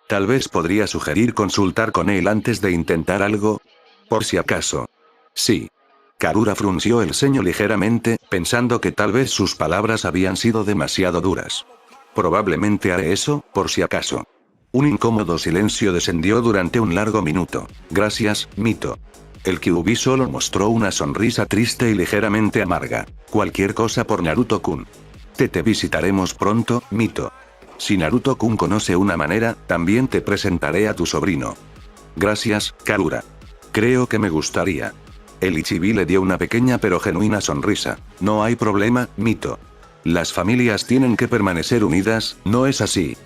Tal vez podría sugerir consultar con él antes de intentar algo. Por si acaso. Sí. Karura frunció el ceño ligeramente, pensando que tal vez sus palabras habían sido demasiado duras. Probablemente haré eso, por si acaso. Un incómodo silencio descendió durante un largo minuto. Gracias, Mito. El Kyuubi solo mostró una sonrisa triste y ligeramente amarga. Cualquier cosa por Naruto-kun. Te visitaremos pronto, Mito. Si Naruto-kun conoce una manera, también te presentaré a tu sobrino. Gracias, Karura. Creo que me gustaría. El Ichibi le dio una pequeña pero genuina sonrisa. No hay problema, Mito. Las familias tienen que permanecer unidas, ¿no es así?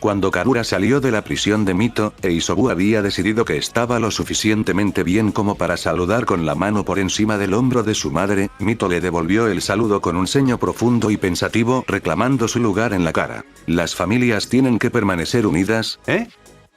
Cuando Karura salió de la prisión de Mito, Isobu había decidido que estaba lo suficientemente bien como para saludar con la mano por encima del hombro de su madre. Mito le devolvió el saludo con un ceño profundo y pensativo, reclamando su lugar en la cara. ¿Las familias tienen que permanecer unidas, eh?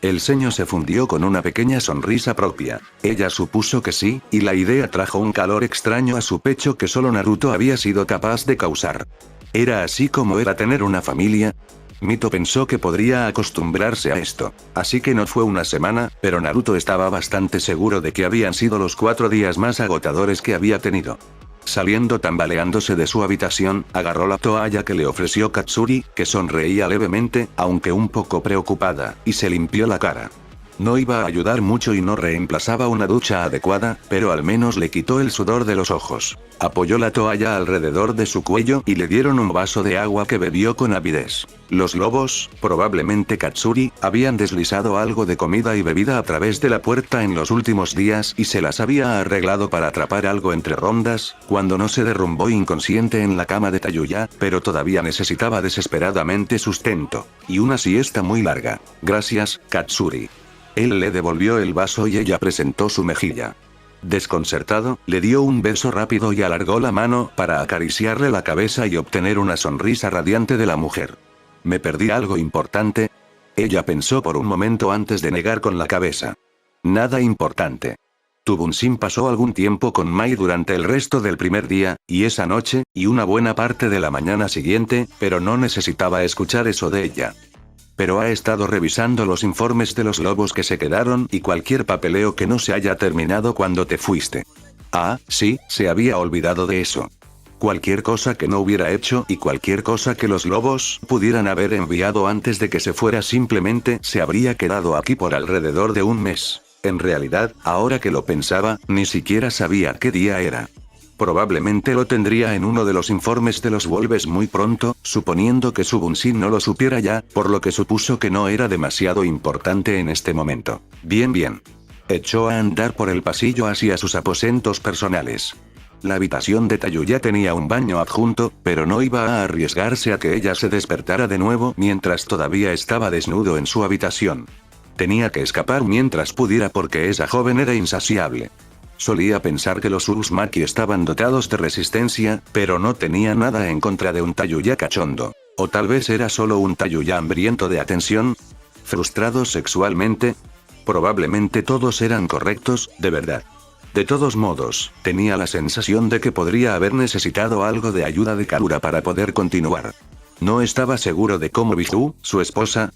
El ceño se fundió con una pequeña sonrisa propia. Ella supuso que sí, y la idea trajo un calor extraño a su pecho que solo Naruto había sido capaz de causar. ¿Era así como era tener una familia? Mito pensó que podría acostumbrarse a esto. Así que no fue una semana, pero Naruto estaba bastante seguro de que habían sido los 4 días más agotadores que había tenido. Saliendo tambaleándose de su habitación, agarró la toalla que le ofreció Katsuri, que sonreía levemente, aunque un poco preocupada, y se limpió la cara. No iba a ayudar mucho y no reemplazaba una ducha adecuada, pero al menos le quitó el sudor de los ojos. Apoyó la toalla alrededor de su cuello y le dieron un vaso de agua que bebió con avidez. Los lobos, probablemente Katsuri, habían deslizado algo de comida y bebida a través de la puerta en los últimos días y se las había arreglado para atrapar algo entre rondas, cuando no se derrumbó inconsciente en la cama de Tayuya, pero todavía necesitaba desesperadamente sustento. Y una siesta muy larga. Gracias, Katsuri. Él le devolvió el vaso y ella presentó su mejilla. Desconcertado, le dio un beso rápido y alargó la mano para acariciarle la cabeza y obtener una sonrisa radiante de la mujer. ¿Me perdí algo importante? Ella pensó por un momento antes de negar con la cabeza. Nada importante. Tubunsin pasó algún tiempo con Mai durante el resto del primer día, y esa noche, y una buena parte de la mañana siguiente, pero no necesitaba escuchar eso de ella. Pero ha estado revisando los informes de los lobos que se quedaron y cualquier papeleo que no se haya terminado cuando te fuiste. Ah, sí, se había olvidado de eso. Cualquier cosa que no hubiera hecho y cualquier cosa que los lobos pudieran haber enviado antes de que se fuera simplemente se habría quedado aquí por alrededor de un mes. En realidad, ahora que lo pensaba, ni siquiera sabía qué día era. Probablemente lo tendría en uno de los informes de los Wolves muy pronto, suponiendo que Subunsin no lo supiera ya, por lo que supuso que no era demasiado importante en este momento. Bien. Echó a andar por el pasillo hacia sus aposentos personales. La habitación de Tayuya tenía un baño adjunto, pero no iba a arriesgarse a que ella se despertara de nuevo mientras todavía estaba desnudo en su habitación. Tenía que escapar mientras pudiera porque esa joven era insaciable. Solía pensar que los Uzumaki estaban dotados de resistencia, pero no tenía nada en contra de un Tayuya cachondo. O tal vez era solo un Tayuya hambriento de atención. ¿Frustrado sexualmente? Probablemente todos eran correctos, de verdad. De todos modos, tenía la sensación de que podría haber necesitado algo de ayuda de Karura para poder continuar. No estaba seguro de cómo Biju, su esposa,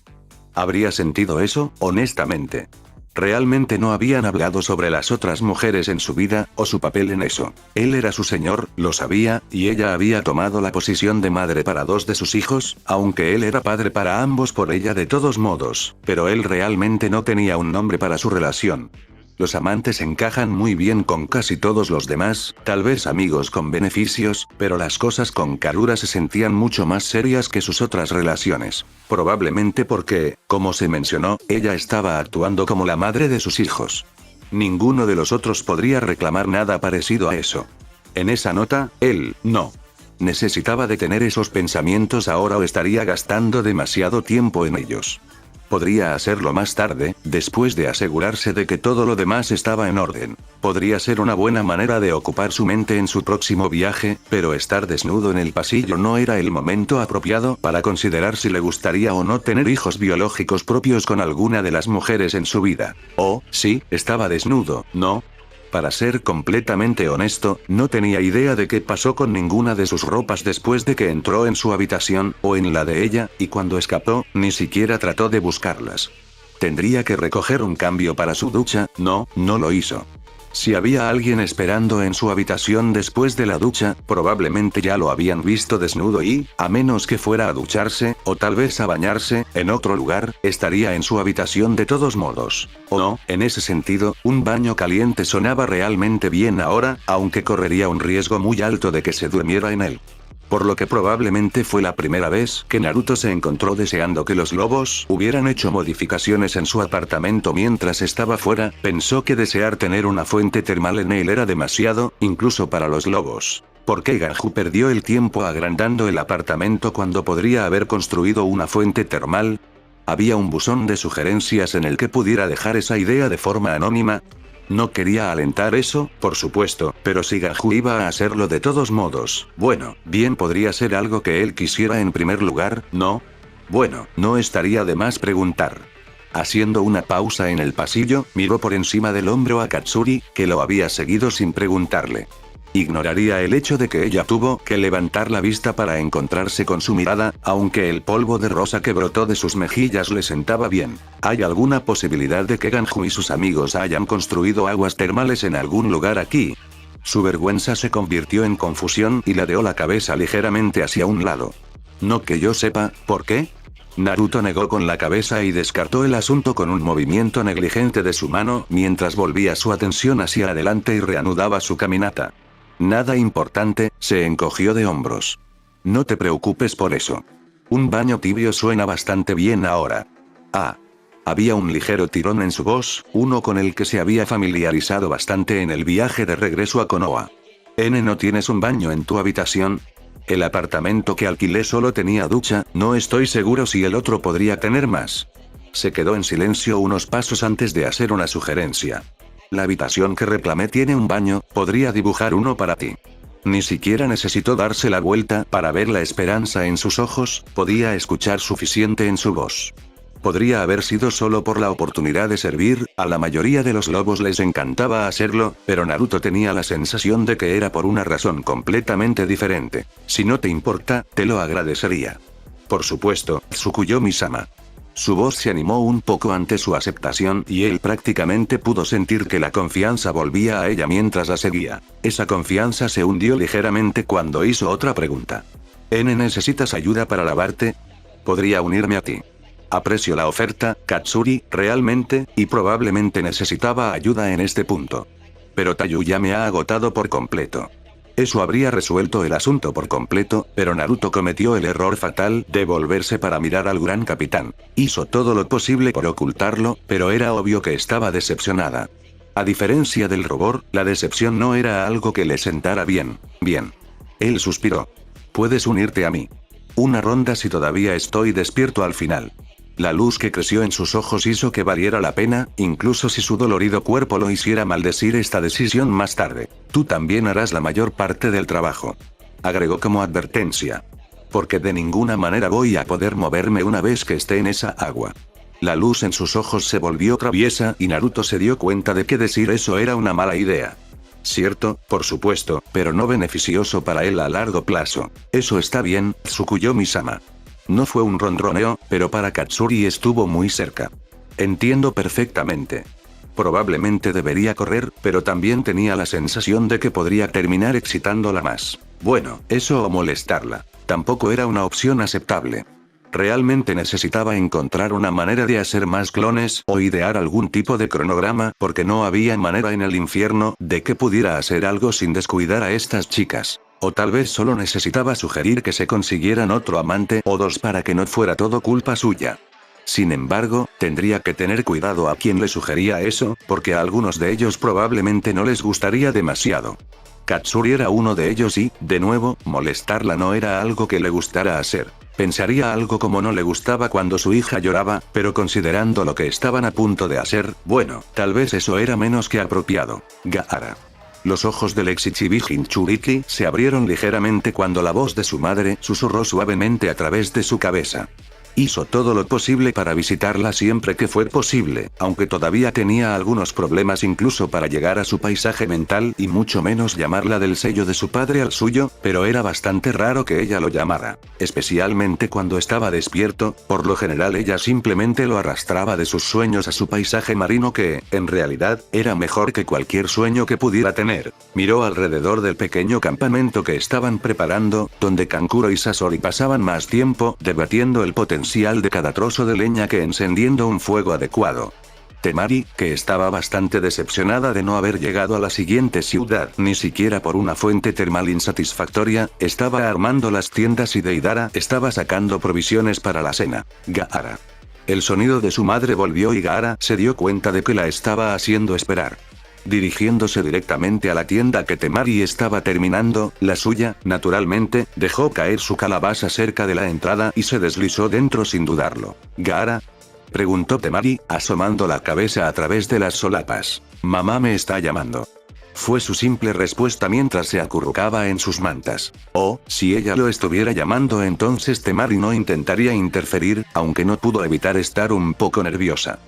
habría sentido eso, honestamente. Realmente no habían hablado sobre las otras mujeres en su vida, o su papel en eso. Él era su señor, lo sabía, y ella había tomado la posición de madre para 2 de sus hijos, aunque él era padre para ambos por ella de todos modos, pero él realmente no tenía un nombre para su relación. Los amantes encajan muy bien con casi todos los demás, tal vez amigos con beneficios, pero las cosas con Karura se sentían mucho más serias que sus otras relaciones. Probablemente porque, como se mencionó, ella estaba actuando como la madre de sus hijos. Ninguno de los otros podría reclamar nada parecido a eso. En esa nota, él, no. Necesitaba detener esos pensamientos ahora o estaría gastando demasiado tiempo en ellos. Podría hacerlo más tarde, después de asegurarse de que todo lo demás estaba en orden. Podría ser una buena manera de ocupar su mente en su próximo viaje, pero estar desnudo en el pasillo no era el momento apropiado para considerar si le gustaría o no tener hijos biológicos propios con alguna de las mujeres en su vida. Oh, sí, estaba desnudo, ¿no? Para ser completamente honesto, no tenía idea de qué pasó con ninguna de sus ropas después de que entró en su habitación, o en la de ella, y cuando escapó, ni siquiera trató de buscarlas. Tendría que recoger un cambio para su ducha, no lo hizo. Si había alguien esperando en su habitación después de la ducha, probablemente ya lo habían visto desnudo y, a menos que fuera a ducharse, o tal vez a bañarse, en otro lugar, estaría en su habitación de todos modos. O no, en ese sentido, un baño caliente sonaba realmente bien ahora, aunque correría un riesgo muy alto de que se durmiera en él. Por lo que probablemente fue la primera vez que Naruto se encontró deseando que los lobos hubieran hecho modificaciones en su apartamento mientras estaba fuera, pensó que desear tener una fuente termal en él era demasiado, incluso para los lobos. ¿Por qué Ganju perdió el tiempo agrandando el apartamento cuando podría haber construido una fuente termal? ¿Había un buzón de sugerencias en el que pudiera dejar esa idea de forma anónima? No quería alentar eso, por supuesto, pero si Ganju iba a hacerlo de todos modos, bueno, bien podría ser algo que él quisiera en primer lugar, ¿no? Bueno, no estaría de más preguntar. Haciendo una pausa en el pasillo, miró por encima del hombro a Katsuri, que lo había seguido sin preguntarle. Ignoraría el hecho de que ella tuvo que levantar la vista para encontrarse con su mirada, aunque el polvo de rosa que brotó de sus mejillas le sentaba bien. ¿Hay alguna posibilidad de que Ganju y sus amigos hayan construido aguas termales en algún lugar aquí? Su vergüenza se convirtió en confusión y ladeó la cabeza ligeramente hacia un lado. No que yo sepa, ¿por qué? Naruto negó con la cabeza y descartó el asunto con un movimiento negligente de su mano mientras volvía su atención hacia adelante y reanudaba su caminata. Nada importante, se encogió de hombros. No te preocupes por eso. Un baño tibio suena bastante bien ahora. Ah. Había un ligero tirón en su voz, uno con el que se había familiarizado bastante en el viaje de regreso a Konoha. ¿No tienes un baño en tu habitación? El apartamento que alquilé solo tenía ducha, no estoy seguro si el otro podría tener más. Se quedó en silencio unos pasos antes de hacer una sugerencia. La habitación que reclamé tiene un baño, podría dibujar uno para ti. Ni siquiera necesitó darse la vuelta para ver la esperanza en sus ojos, podía escuchar suficiente en su voz. Podría haber sido solo por la oportunidad de servir, a la mayoría de los lobos les encantaba hacerlo, pero Naruto tenía la sensación de que era por una razón completamente diferente. Si no te importa, te lo agradecería. Por supuesto, Tsukuyomi-sama. Su voz se animó un poco ante su aceptación y él prácticamente pudo sentir que la confianza volvía a ella mientras la seguía. Esa confianza se hundió ligeramente cuando hizo otra pregunta. ¿Necesitas ayuda para lavarte? Podría unirme a ti. Aprecio la oferta, Katsuri, realmente, y probablemente necesitaba ayuda en este punto. Pero Taiyu ya me ha agotado por completo. Eso habría resuelto el asunto por completo, pero Naruto cometió el error fatal de volverse para mirar al gran capitán. Hizo todo lo posible por ocultarlo, pero era obvio que estaba decepcionada. A diferencia del robot, la decepción no era algo que le sentara bien. Bien. Él suspiró. Puedes unirte a mí. Una ronda si todavía estoy despierto al final. La luz que creció en sus ojos hizo que valiera la pena, incluso si su dolorido cuerpo lo hiciera maldecir esta decisión más tarde. Tú también harás la mayor parte del trabajo. Agregó como advertencia. Porque de ninguna manera voy a poder moverme una vez que esté en esa agua. La luz en sus ojos se volvió traviesa y Naruto se dio cuenta de que decir eso era una mala idea. Cierto, por supuesto, pero no beneficioso para él a largo plazo. Eso está bien, Tsukuyomi-sama. No fue un ronroneo, pero para Katsuri estuvo muy cerca. Entiendo perfectamente. Probablemente debería correr, pero también tenía la sensación de que podría terminar excitándola más. Bueno, eso o molestarla. Tampoco era una opción aceptable. Realmente necesitaba encontrar una manera de hacer más clones o idear algún tipo de cronograma porque no había manera en el infierno de que pudiera hacer algo sin descuidar a estas chicas. O tal vez solo necesitaba sugerir que se consiguieran otro amante o dos para que no fuera todo culpa suya. Sin embargo, tendría que tener cuidado a quien le sugería eso, porque a algunos de ellos probablemente no les gustaría demasiado. Katsuri era uno de ellos y, de nuevo, molestarla no era algo que le gustara hacer. Pensaría algo como no le gustaba cuando su hija lloraba, pero considerando lo que estaban a punto de hacer, bueno, tal vez eso era menos que apropiado. Gaara. Los ojos del ex Ichibi Jinchuriki se abrieron ligeramente cuando la voz de su madre susurró suavemente a través de su cabeza. Hizo todo lo posible para visitarla siempre que fue posible, aunque todavía tenía algunos problemas incluso para llegar a su paisaje mental y mucho menos llamarla del sello de su padre al suyo, pero era bastante raro que ella lo llamara. Especialmente cuando estaba despierto, por lo general ella simplemente lo arrastraba de sus sueños a su paisaje marino que, en realidad, era mejor que cualquier sueño que pudiera tener. Miró alrededor del pequeño campamento que estaban preparando, donde Kankuro y Sasori pasaban más tiempo debatiendo el potencial de cada trozo de leña que encendiendo un fuego adecuado. Temari, que estaba bastante decepcionada de no haber llegado a la siguiente ciudad ni siquiera por una fuente termal insatisfactoria, estaba armando las tiendas y Deidara estaba sacando provisiones para la cena. Gaara. El sonido de su madre volvió y Gaara se dio cuenta de que la estaba haciendo esperar. Dirigiéndose directamente a la tienda que Temari estaba terminando, la suya, naturalmente, dejó caer su calabaza cerca de la entrada y se deslizó dentro sin dudarlo. ¿Gaara? Preguntó Temari, asomando la cabeza a través de las solapas. Mamá me está llamando. Fue su simple respuesta mientras se acurrucaba en sus mantas. Oh, si ella lo estuviera llamando entonces Temari no intentaría interferir, aunque no pudo evitar estar un poco nerviosa.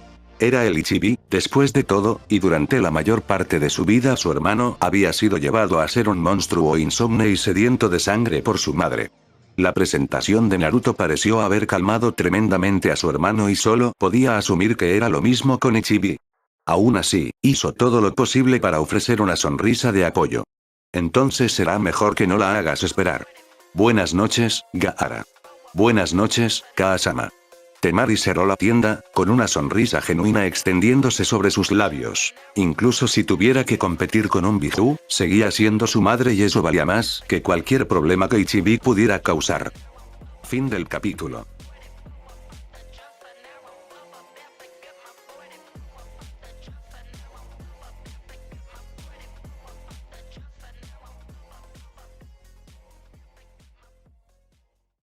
Era el Ichibi, después de todo, y durante la mayor parte de su vida su hermano había sido llevado a ser un monstruo insomne y sediento de sangre por su madre. La presentación de Naruto pareció haber calmado tremendamente a su hermano y solo podía asumir que era lo mismo con Ichibi. Aún así, hizo todo lo posible para ofrecer una sonrisa de apoyo. Entonces será mejor que no la hagas esperar. Buenas noches, Gaara. Buenas noches, Kaasama. Temari cerró la tienda, con una sonrisa genuina extendiéndose sobre sus labios. Incluso si tuviera que competir con un Biju, seguía siendo su madre y eso valía más que cualquier problema que Ichibi pudiera causar. Fin del capítulo.